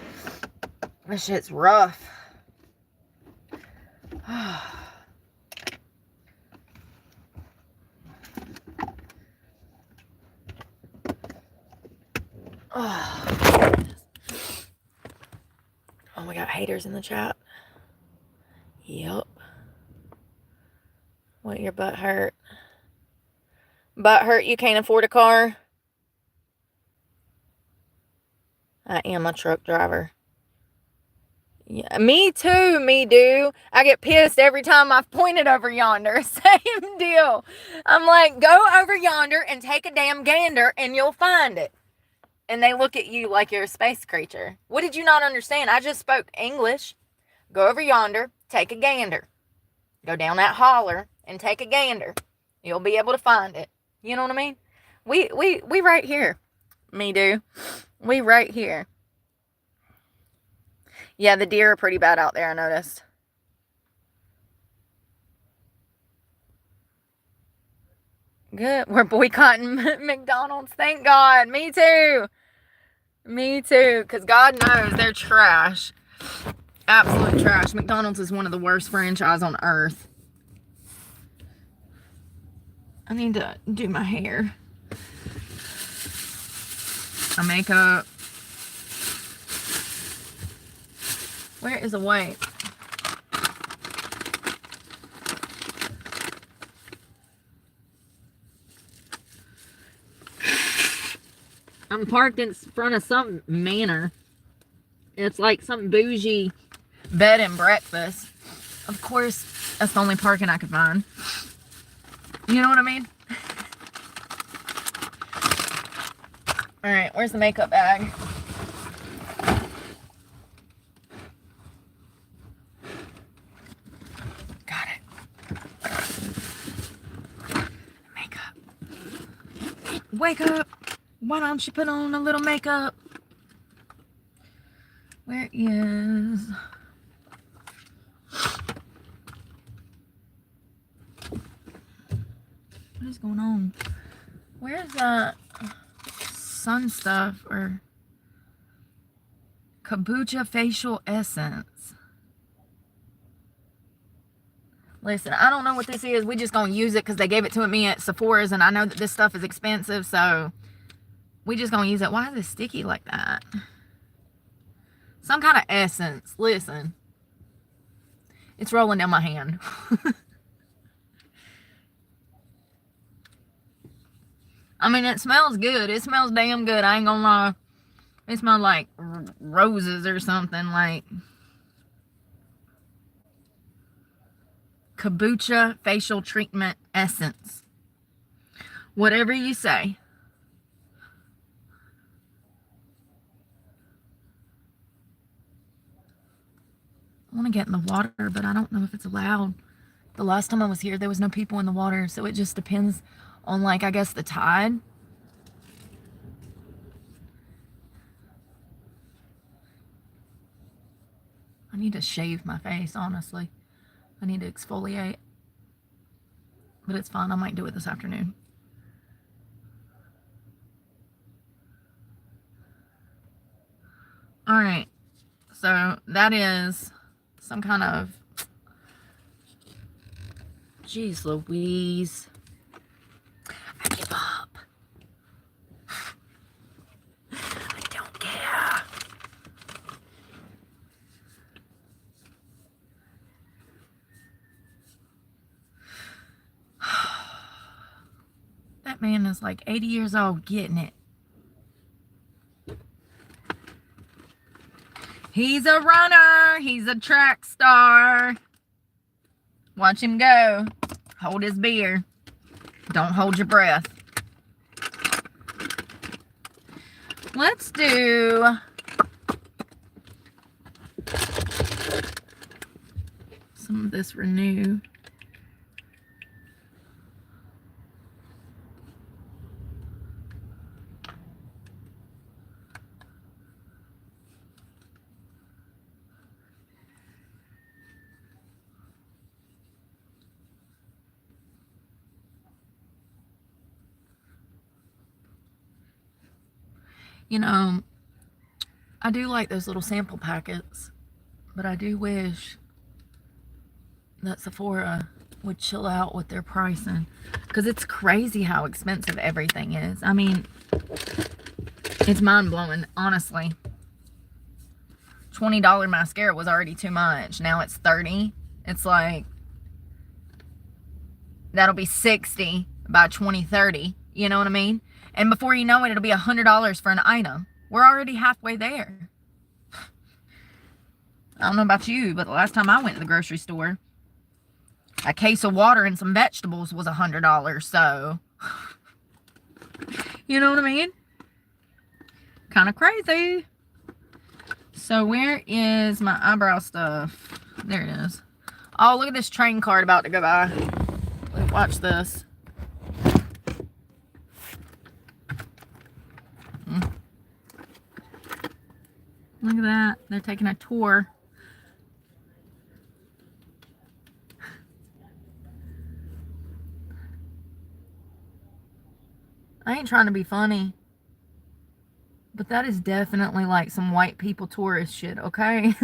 This shit's rough. Oh, we got haters in the chat. Yep. What, your butt hurt? Butt hurt you can't afford a car? I am a truck driver. Yeah, me too, me do. I get pissed every time I've pointed over yonder. Same deal. I'm like, go over yonder and take a damn gander and you'll find it. And they look at you like you're a space creature. What did you not understand? I just spoke English. Go over yonder, take a gander. Go down that holler and take a gander. You'll be able to find it. You know what I mean? We right here. Me do. We right here. Yeah, the deer are pretty bad out there, I noticed. Good. We're boycotting McDonald's. Thank God. Me too. Me too. Because God knows they're trash. Absolute trash. McDonald's is one of the worst franchises on earth. I need to do my hair. My makeup. Where is a wipe? I'm parked in front of some manor. It's like some bougie bed and breakfast. Of course, that's the only parking I could find. You know what I mean? Alright, where's the makeup bag? Got it. Makeup. Wake up! Why don't you put on a little makeup? Where is... What is going on? Where's that sun stuff or kombucha facial essence? Listen, I don't know what this is. We just gonna use it because they gave it to me at Sephora's and I know that this stuff is expensive, so we just gonna use it. Why is it sticky like that? Some kind of essence. Listen. It's rolling down my hand. I mean, it smells good. It smells damn good. I ain't gonna lie. It smells like roses or something. Like kombucha facial treatment essence. Whatever you say. I want to get in the water, but I don't know if it's allowed. The last time I was here, there was no people in the water, so it just depends on, like, I guess the tide. I need to shave my face, honestly. I need to exfoliate. But it's fine. I might do it this afternoon. Alright. So, that is some kind of... Jeez Louise. I give up. I don't care. That man is like 80 years old getting it. He's a runner. He's a track star. Watch him go. Hold his beer. Don't hold your breath. Let's do some of this Renew. You know, I do like those little sample packets, but I do wish that Sephora would chill out with their pricing, because it's crazy how expensive everything is. I mean, it's mind-blowing, honestly. $20 mascara was already too much. Now it's $30. It's like, That'll be 60 by 2030. You know what I mean? And before you know it, it'll be $100 for an item. We're already halfway there. I don't know about you, but the last time I went to the grocery store, a case of water and some vegetables was $100. So, you know what I mean? Kind of crazy. So where is my eyebrow stuff? There it is. Oh, look at this train card about to go by. Watch this. Look at that. They're taking a tour. I ain't trying to be funny, but that is definitely like some white people tourist shit, okay?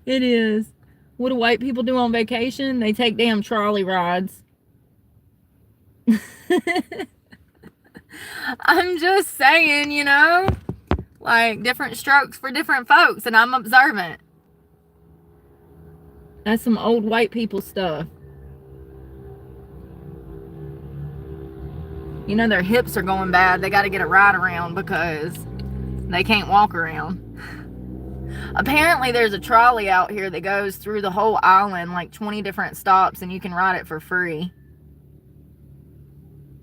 It is. What do white people do on vacation? They take damn trolley rides. I'm just saying, you know, like different strokes for different folks, and I'm observant. That's some old white people stuff. You know, their hips are going bad. They got to get a ride around because they can't walk around. Apparently, there's a trolley out here that goes through the whole island, like 20 different stops, and you can ride it for free.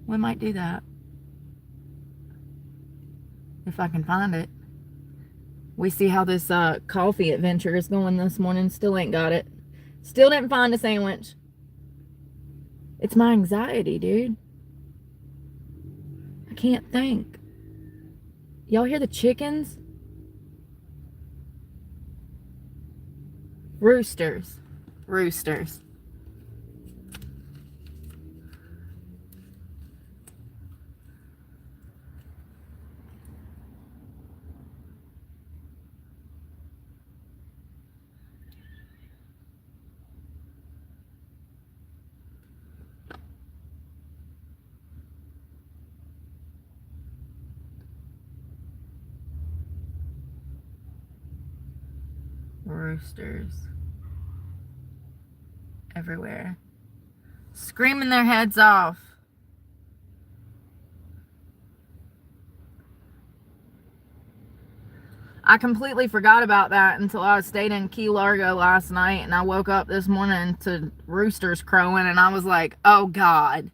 We might do that. If I can find it. We see how this coffee adventure is going this morning. Still ain't got it. Still didn't find a sandwich. It's my anxiety, dude. I can't think. Y'all hear the chickens? Roosters. Roosters. Roosters. Everywhere. Screaming their heads off. I completely forgot about that until I stayed in Key Largo last night, and I woke up this morning to roosters crowing, and I was like, oh God.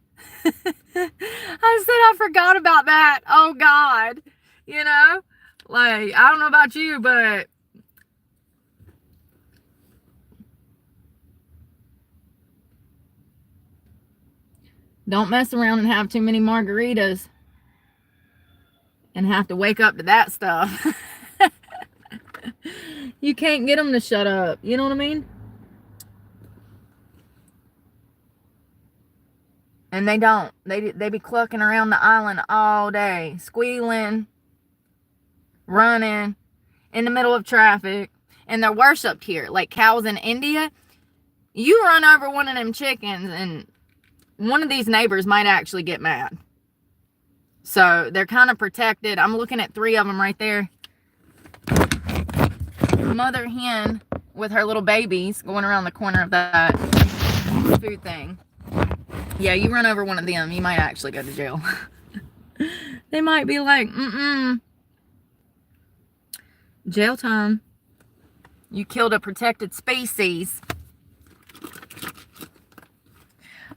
I said I forgot about that. Oh God. You know? Like, I don't know about you, but don't mess around and have too many margaritas and have to wake up to that stuff. You can't get them to shut up. You know what I mean? And they don't. They be clucking around the island all day, squealing, running in the middle of traffic. And they're worshipped here, like cows in India. You run over one of them chickens and one of these neighbors might actually get mad. So they're kind of protected. I'm looking at 3 of them right there. Mother hen with her little babies going around the corner of that food thing. Yeah, you run over one of them, you might actually go to jail. They might be like, jail time. You killed a protected species.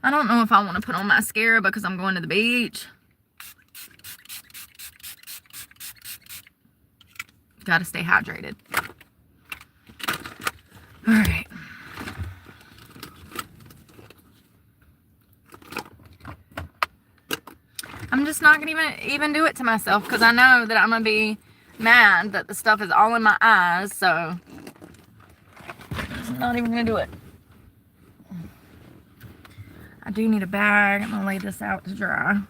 I don't know if I want to put on mascara because I'm going to the beach. Gotta stay hydrated. Alright. I'm just not gonna even do it to myself because I know that I'm gonna be mad that the stuff is all in my eyes, so I'm not even gonna do it. I do need a bag. I'm gonna lay this out to dry.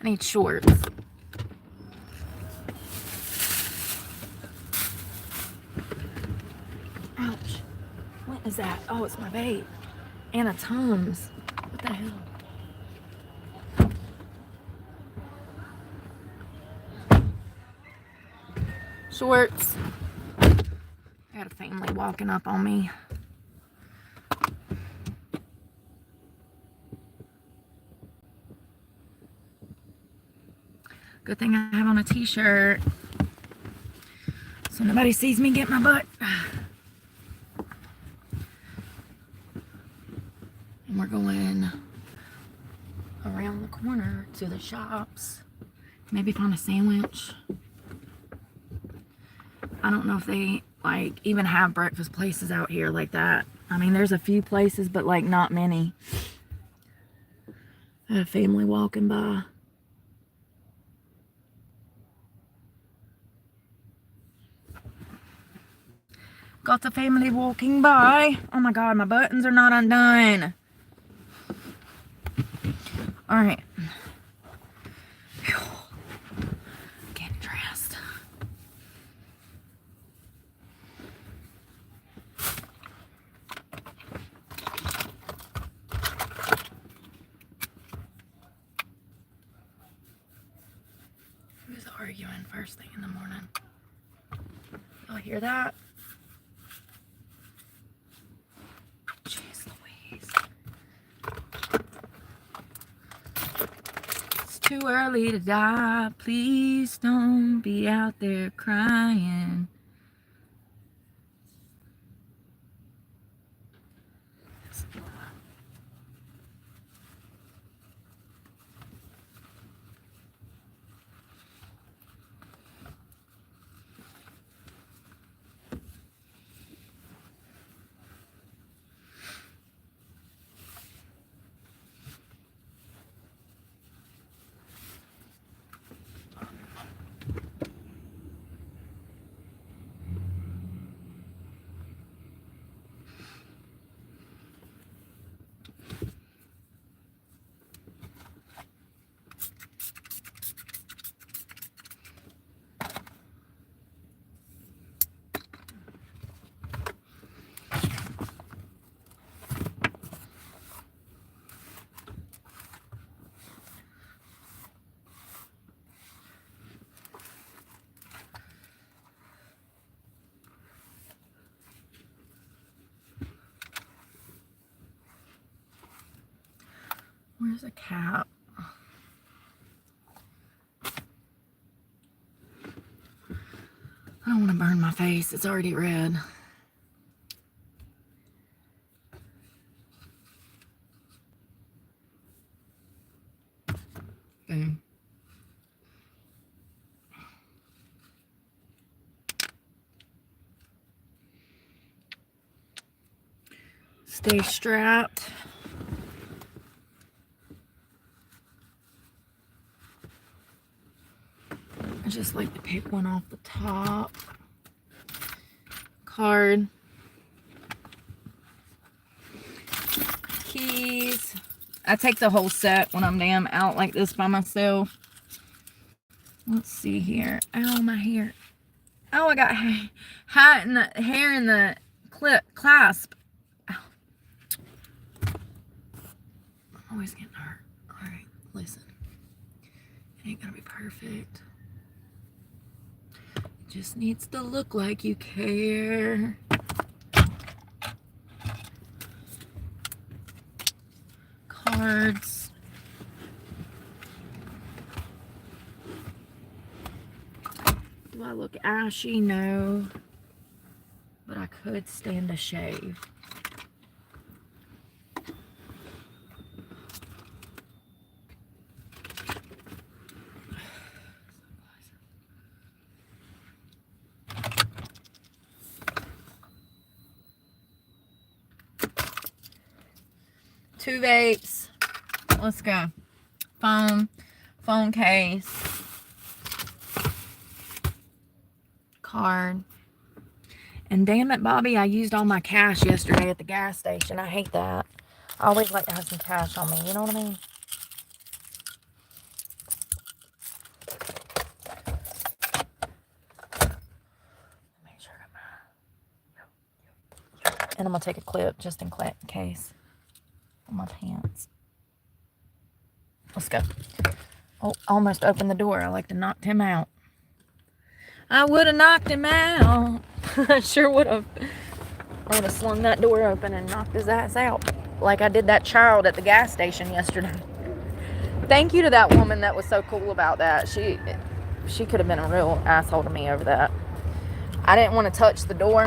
I need shorts. Ouch. What is that? Oh, it's my vape. And a Tums. What the hell? shorts. I got a family walking up on me. Good thing I have on a t-shirt so nobody sees me get my butt. And we're going around the corner to the shops. Maybe find a sandwich. I don't know if they like even have breakfast places out here like that. I mean, there's a few places, but like not many. I had a family walking by. Got the family walking by. Oh my God, my buttons are not undone. All right. Getting dressed. Who's arguing first thing in the morning? Y'all hear that? Jeez Louise. It's too early to die. Please don't be out there crying. Where's a cap? I don't want to burn my face. It's already red. Boom. Stay strapped. I just like to pick one off the top. Card. Keys. I take the whole set when I'm damn out like this by myself. Let's see here. Ow, my hair. Oh, I got hair in the clasp. Ow. I'm always getting hurt. Alright, listen. It ain't gonna be perfect. It just needs to look like you care. Cards. Do I look ashy? No. But I could stand a shave. Two vapes. Let's go. Phone case. Card. And damn it, Bobby, I used all my cash yesterday at the gas station. I hate that. I always like to have some cash on me. You know what I mean? Make sure and I'm going to take a clip just in case. On my pants. Let's go. Oh, almost opened the door. I like to knock him out. I would have knocked him out. I sure would have. I would have slung that door open and knocked his ass out. Like I did that child at the gas station yesterday. Thank you to that woman that was so cool about that. She could have been a real asshole to me over that. I didn't want to touch the door,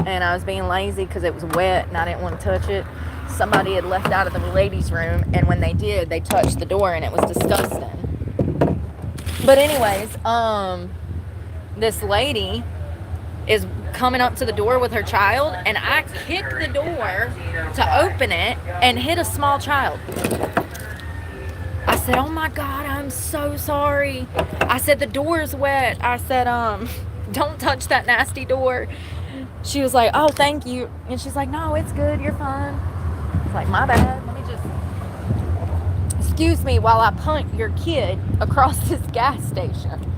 and I was being lazy because it was wet and I didn't want to touch it. Somebody had left out of the ladies' room, and when they did, they touched the door and it was disgusting. But anyways, this lady is coming up to the door with her child, and I kicked the door to open it and hit a small child. I said, oh my God, I'm so sorry. I said, the door is wet. I said, don't touch that nasty door. She was like, oh, thank you. And she's like, no, it's good. You're fine. It's like, my bad. Let me just, excuse me while I punt your kid across this gas station.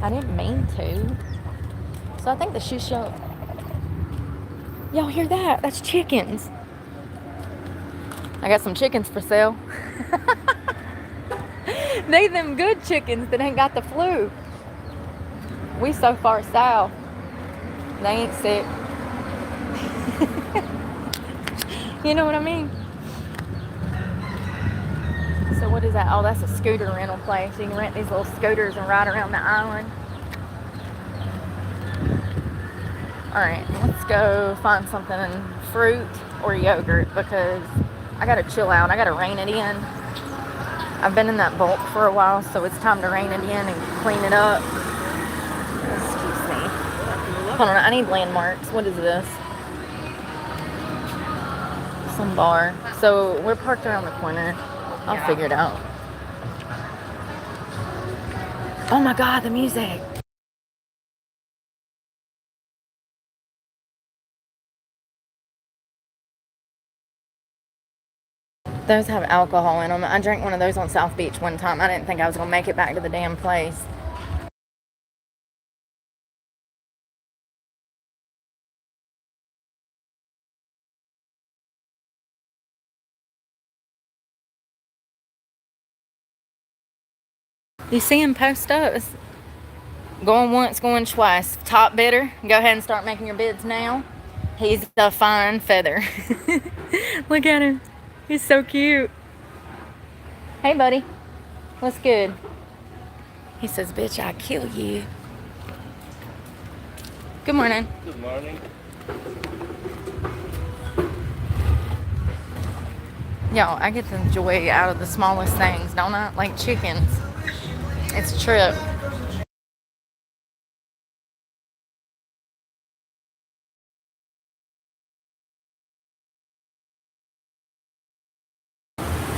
I didn't mean to. So I think the show. Y'all hear that? That's chickens. I got some chickens for sale. They them good chickens that ain't got the flu. We so far south. They ain't sick. You know what I mean? So what is that? Oh, that's a scooter rental place. You can rent these little scooters and ride around the island. Alright, let's go find something, fruit or yogurt, because I gotta chill out. I gotta rein it in. I've been in that bulk for a while, so it's time to rein it in and clean it up. Excuse me. Hold on, I need landmarks. What is this? Some bar. So we're parked around the corner. I'll figure it out. Oh my God, the music. Those have alcohol in them. I drank one of those on South Beach one time. I didn't think I was going to make it back to the damn place. You see him post up. Going once, going twice. Top bidder, go ahead and start making your bids now. He's a fine feather. Look at him. He's so cute. Hey, buddy. What's good? He says, bitch, I'll kill you. Good morning. Good morning. Y'all, I get the joy out of the smallest things, don't I? Like chickens. It's a trip.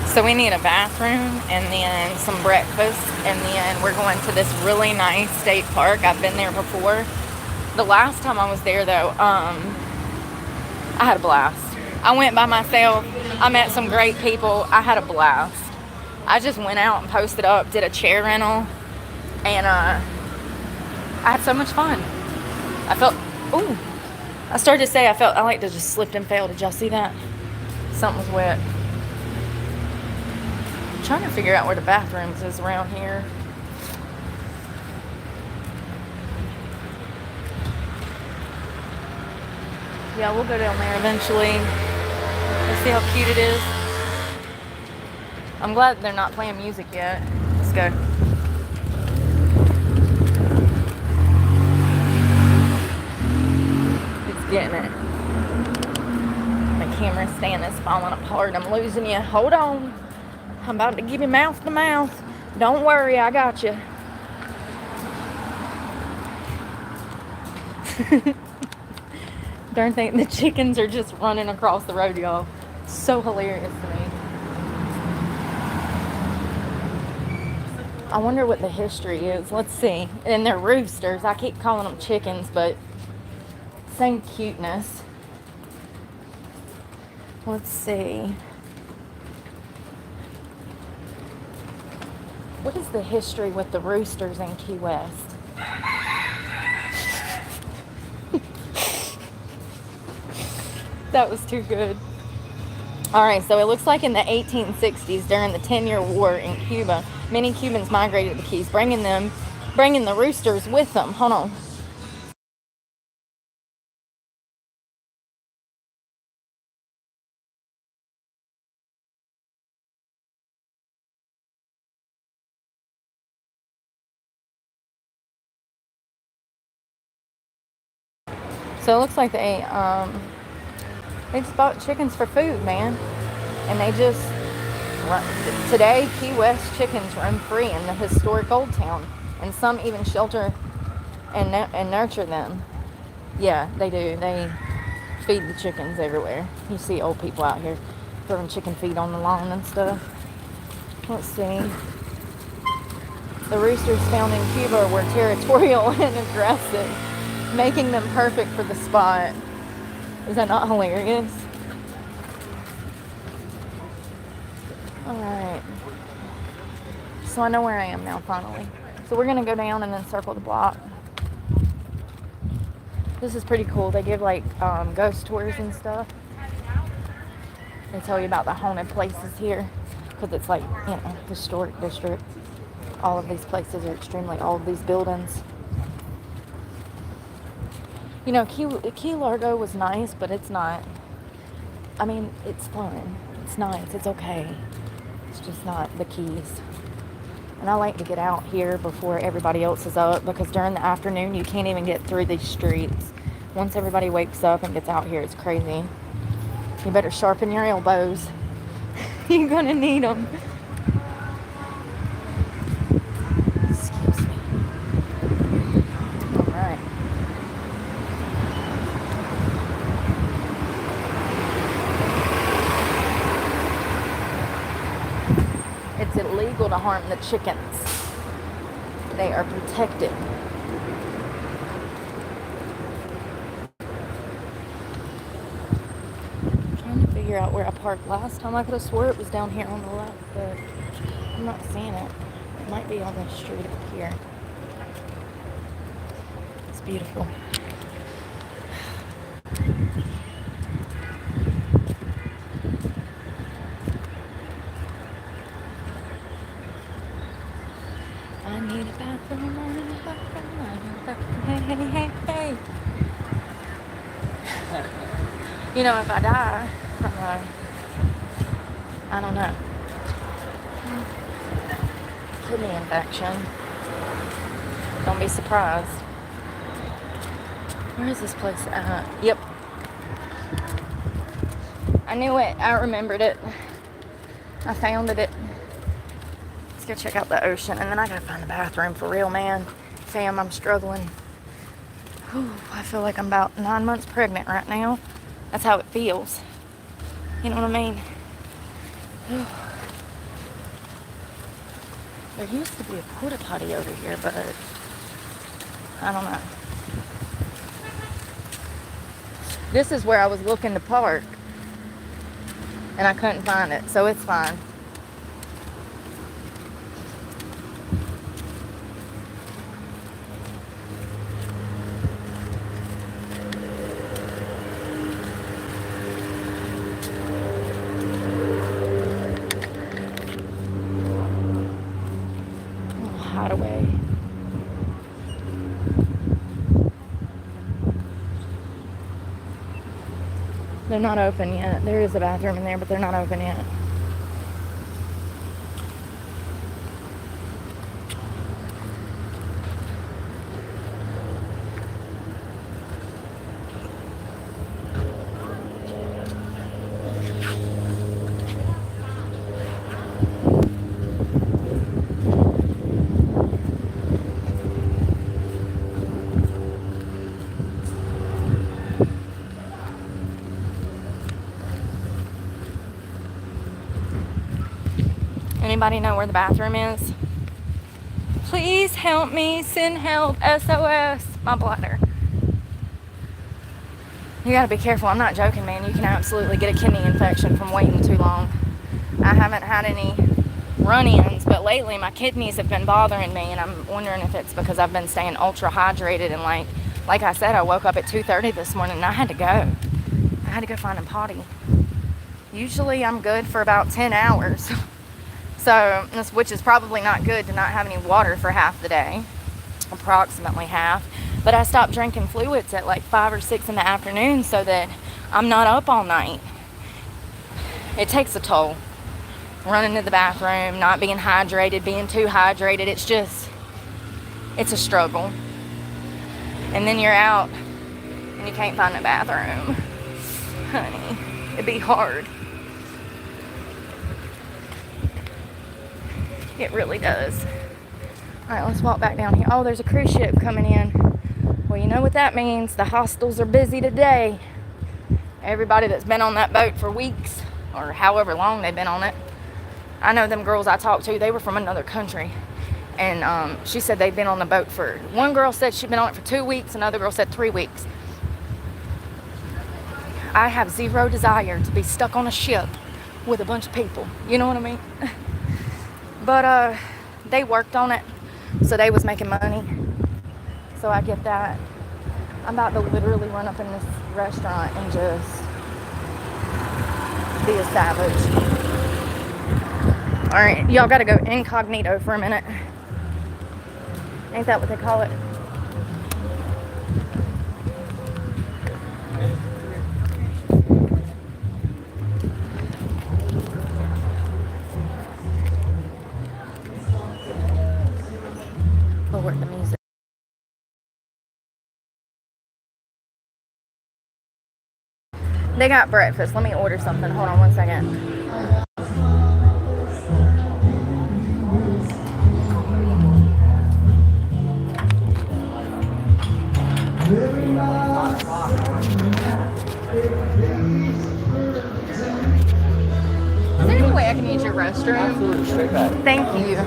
So we need a bathroom and then some breakfast, and then we're going to this really nice state park. I've been there before. The last time I was there though, I had a blast. I went by myself. I met some great people. I had a blast. I just went out and posted up, did a chair rental, and I had so much fun. I felt, ooh, I started to say I like to just slipped and fell. Did y'all see that? Something was wet. I'm trying to figure out where the bathrooms is around here. Yeah, we'll go down there eventually. Let's see how cute it is. I'm glad they're not playing music yet. Let's go. It's getting it. My camera stand is falling apart. I'm losing you. Hold on. I'm about to give you mouth to mouth. Don't worry, I got you. Darn thing, the chickens are just running across the road, y'all. It's so hilarious to me. I wonder what the history is. Let's see. And they're roosters. I keep calling them chickens, but same cuteness. Let's see. What is the history with the roosters in Key West? That was too good. Alright, so it looks like in the 1860s, during the 10-year war in Cuba, many Cubans migrated to the Keys, bringing them bringing the roosters with them. Hold on. So it looks like they just bought chickens for food, man. And they just today Key West chickens run free in the historic Oldtown, and some even shelter and nurture them. Yeah, they do. They feed the chickens everywhere. You see old people out here throwing chicken feed on the lawn and stuff. Let's see. The roosters found in Cuba were territorial and aggressive, making them perfect for the spot. Is that not hilarious? Alright. So I know where I am now, finally. So we're going to go down and then circle the block. This is pretty cool. They give like ghost tours and stuff. They tell you about the haunted places here, because it's like, you know, historic district. All of these places are extremely old, these buildings. You know, Key Largo was nice, but it's not. I mean, it's fun. It's nice. It's okay. It's just not the Keys. And I like to get out here before everybody else is up, because during the afternoon, you can't even get through these streets. Once everybody wakes up and gets out here, it's crazy. You better sharpen your elbows. You're going to need them. Excuse me. All right. It's illegal to harm the chickens. They are protected. I'm trying to figure out where I parked last time. I could have swore it was down here on the left, but I'm not seeing it. It might be on this street up here. It's beautiful. I need a bathroom, I need a bathroom, I need a bathroom, hey, hey, hey. You know, if I die from I don't know, kidney infection, don't be surprised. Where is this place at? Yep. I knew it. I remembered it. I found it. Let's go check out the ocean, and then I gotta find the bathroom for real, man. Fam, I'm struggling. Whew, I feel like I'm about 9 months pregnant right now. That's how it feels. You know what I mean? Whew. There used to be a porta potty over here, but I don't know. This is where I was looking to park, and I couldn't find it, so it's fine. Hideaway. They're not open yet. There is a bathroom in there, but they're not open yet. Anybody know where the bathroom is? Please help me. Send help. SOS. My bladder. You gotta be careful. I'm not joking, man. You can absolutely get a kidney infection from waiting too long. I haven't had any run-ins, but lately my kidneys have been bothering me, and I'm wondering if it's because I've been staying ultra hydrated, and like I said, I woke up at 2:30 this morning and I had to go. I had to go find a potty. Usually I'm good for about 10 hours. So, which is probably not good to not have any water for half the day. approximately half. But I stopped drinking fluids at like 5 or 6 in the afternoon so that I'm not up all night. It takes a toll. Running to the bathroom, not being hydrated, being too hydrated, it's a struggle. And then you're out and you can't find a bathroom. Honey, it'd be hard. It really does. Alright, let's walk back down here. Oh, there's a cruise ship coming in. Well, you know what that means. The hostels are busy today. Everybody that's been on that boat for weeks, or however long they've been on it. I know them girls I talked to, they were from another country. And she said they've been on the boat for, one girl said she'd been on it for 2 weeks, another girl said 3 weeks. I have zero desire to be stuck on a ship with a bunch of people. You know what I mean? But they worked on it, so they was making money. So I get that. I'm about to literally run up in this restaurant and just be a savage. Alright, y'all gotta go incognito for a minute. Ain't that what they call it? Lower the music. They got breakfast. Let me order something. Hold on 1 second. Is there any way I can use your restroom? Absolutely, straight back. Thank you.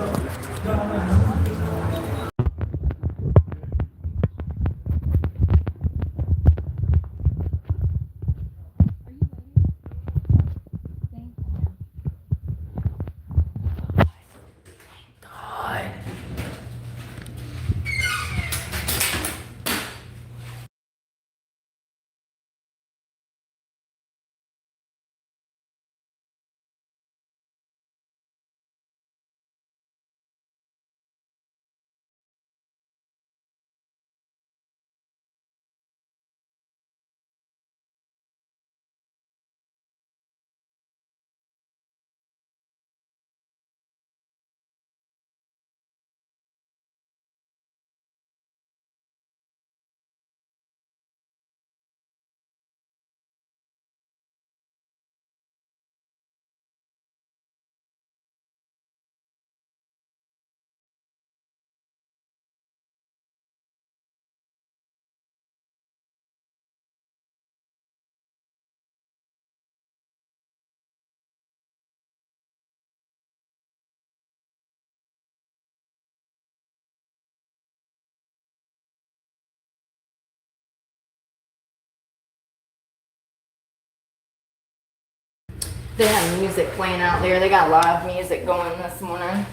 They have music playing out there. They got live music going this morning.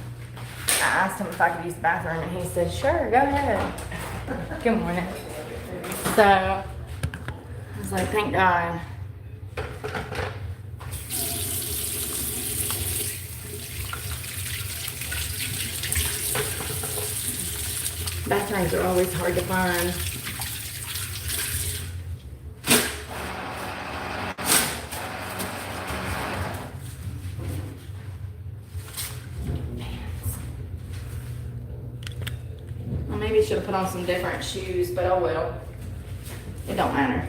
I asked him if I could use the bathroom, and he said, sure, go ahead. Good morning. So, I was like, thank God. Bathrooms are always hard to find. Maybe should have put on some different shoes, but oh well. It don't matter.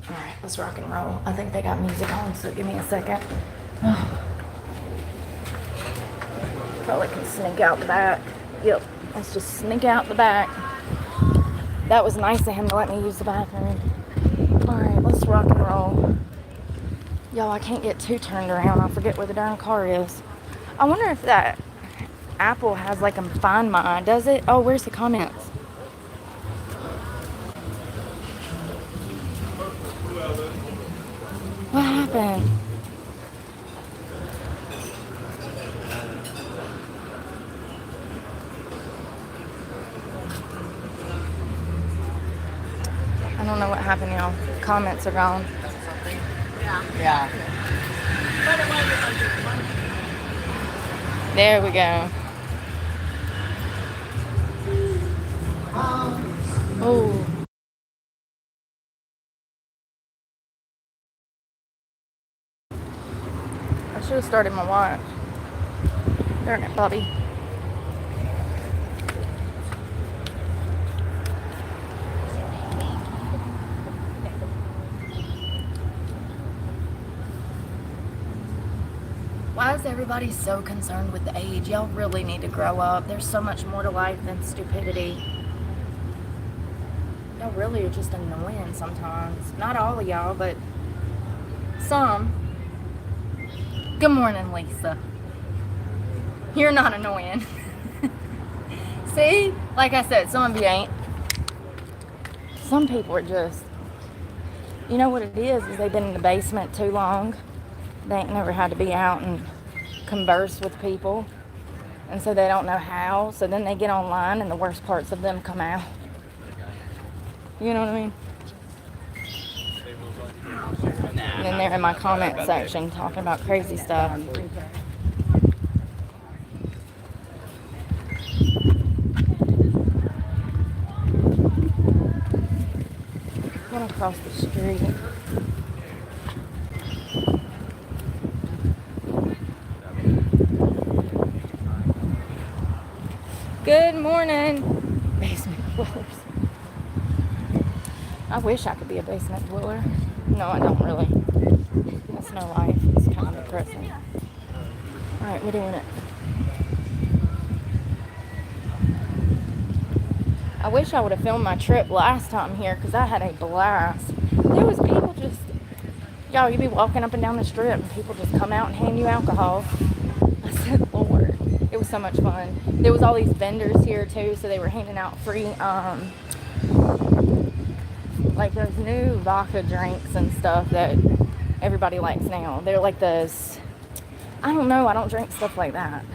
Alright, let's rock and roll. I think they got music on, so give me a second. Probably can sneak out the back. Yep, let's just sneak out the back. That was nice of him to let me use the bathroom. Alright, let's rock and roll. Y'all, I can't get too turned around. I forget where the darn car is. I wonder if that Apple has like a Find My, does it? Oh, where's the comments? What happened? I don't know what happened, y'all. Comments are gone. Yeah. There we go. Oh. I should have started my watch. Darn it, Bobby. Why is everybody so concerned with age? Y'all really need to grow up. There's so much more to life than stupidity. Y'all really are just annoying sometimes. Not all of y'all, but some. Good morning, Lisa. You're not annoying. See? Like I said, some of you ain't. Some people are just, you know what it is they've been in the basement too long. They ain't never had to be out and converse with people. And so they don't know how. So then they get online and the worst parts of them come out. You know what I mean? And then they're in my comment section talking about crazy stuff. Going across the street. Good morning. Basement dwellers. I wish I could be a basement dweller. No, I don't really. That's no life. It's kind of depressing. Alright, we're doing it. I wish I would have filmed my trip last time here because I had a blast. There was people just, y'all, you be walking up and down the strip and people just come out and hand you alcohol. I said, Lord, it was so much fun. There was all these vendors here too, so they were handing out free, like those new vodka drinks and stuff that everybody likes now. They're like those, I don't know, I don't drink stuff like that.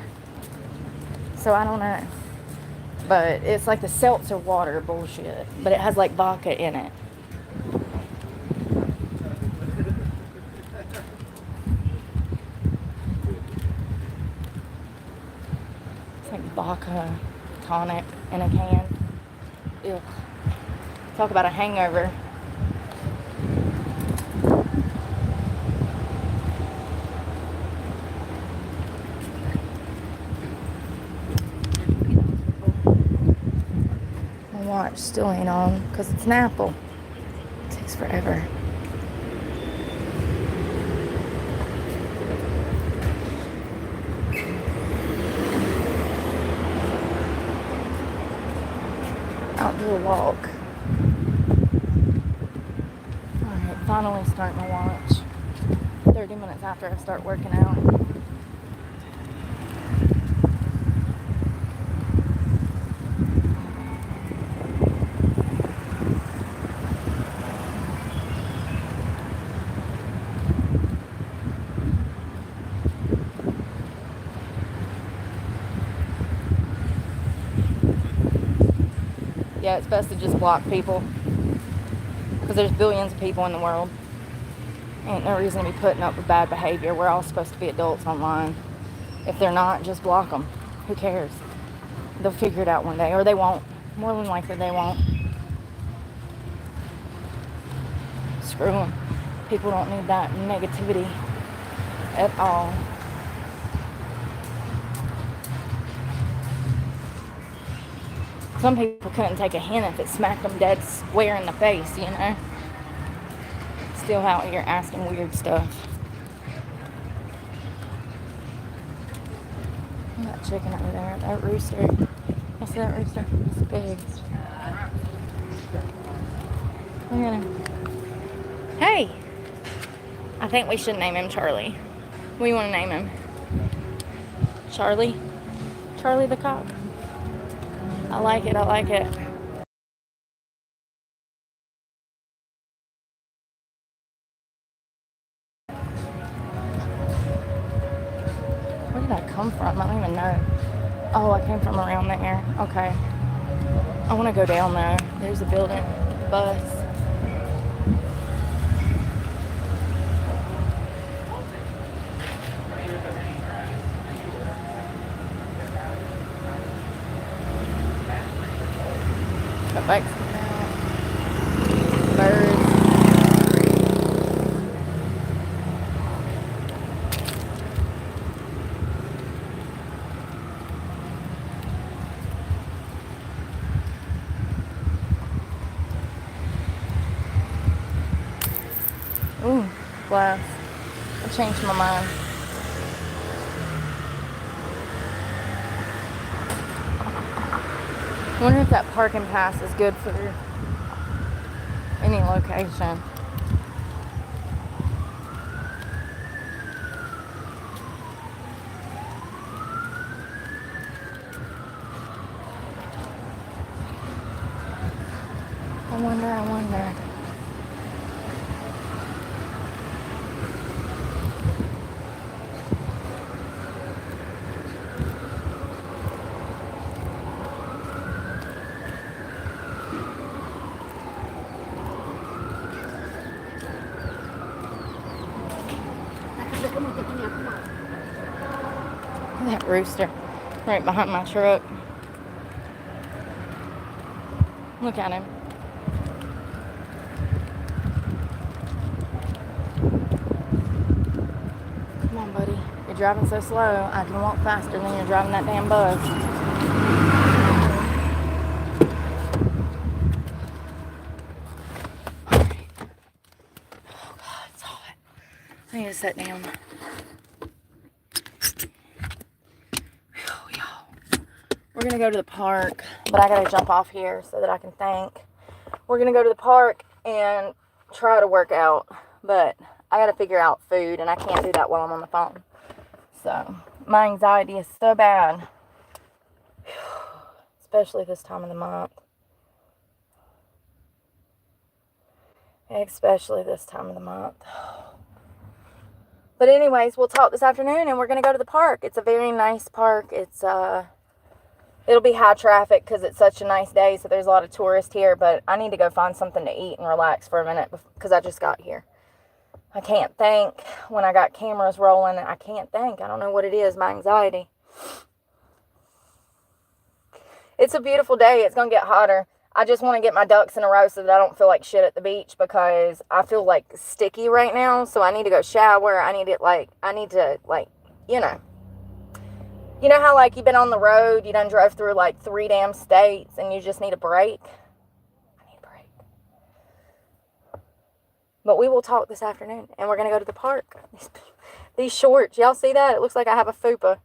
So I don't know. But it's like the seltzer water bullshit. But it has like vodka in it. It's like vodka tonic in a can. Ew. Talk about a hangover. Watch still ain't on because it's an Apple. It takes forever. Out do a walk. Alright, finally start my watch. 30 minutes after I start working out. Yeah, it's best to just block people because there's billions of people in the world. Ain't no reason to be putting up with bad behavior. We're all supposed to be adults online. If they're not, just block them. Who cares? They'll figure it out one day, or they won't. More than likely they won't. Screw them. People don't need that negativity at all. Some people couldn't take a hint if it smacked them dead square in the face, you know? Still out here asking weird stuff. Look at that chicken over there, that rooster. I see that rooster? It's big. Look at him. Hey! I think we should name him Charlie. What do you want to name him? Charlie? Charlie the cock. I like it, I like it. Where did I come from? I don't even know. Oh, I came from around there. Okay. I want to go down there. There's a building. Bus. The bikes come out. Birds. Ooh, glass. I changed my mind. I wonder if that parking pass is good for any location. I wonder. That rooster right behind my truck. Look at him. Come on, buddy. You're driving so slow. I can walk faster than you're driving that damn bus. Alright. Oh, God, it's hot. I need to sit down. We're going to go to the park, but I got to jump off here so that I can think. We're going to go to the park and try to work out, but I got to figure out food, and I can't do that while I'm on the phone. So, my anxiety is so bad, especially this time of the month. Especially this time of the month. But anyways, we'll talk this afternoon, and we're going to go to the park. It's a very nice park. It'll be high traffic because it's such a nice day, so there's a lot of tourists here, but I need to go find something to eat and relax for a minute because I just got here. I can't think when I got cameras rolling. I can't think. I don't know what it is, my anxiety. It's a beautiful day. It's going to get hotter. I just want to get my ducks in a row so that I don't feel like shit at the beach because I feel like sticky right now, so I need to go shower. I need to, you know. You know how, like, you've been on the road, you done drove through, like, 3 damn states, and you just need a break? I need a break. But we will talk this afternoon, and we're going to go to the park. These shorts, y'all see that? It looks like I have a fupa.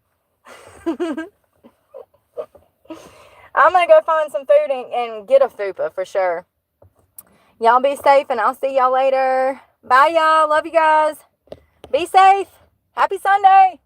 I'm going to go find some food and get a fupa for sure. Y'all be safe, and I'll see y'all later. Bye, y'all. Love you guys. Be safe. Happy Sunday.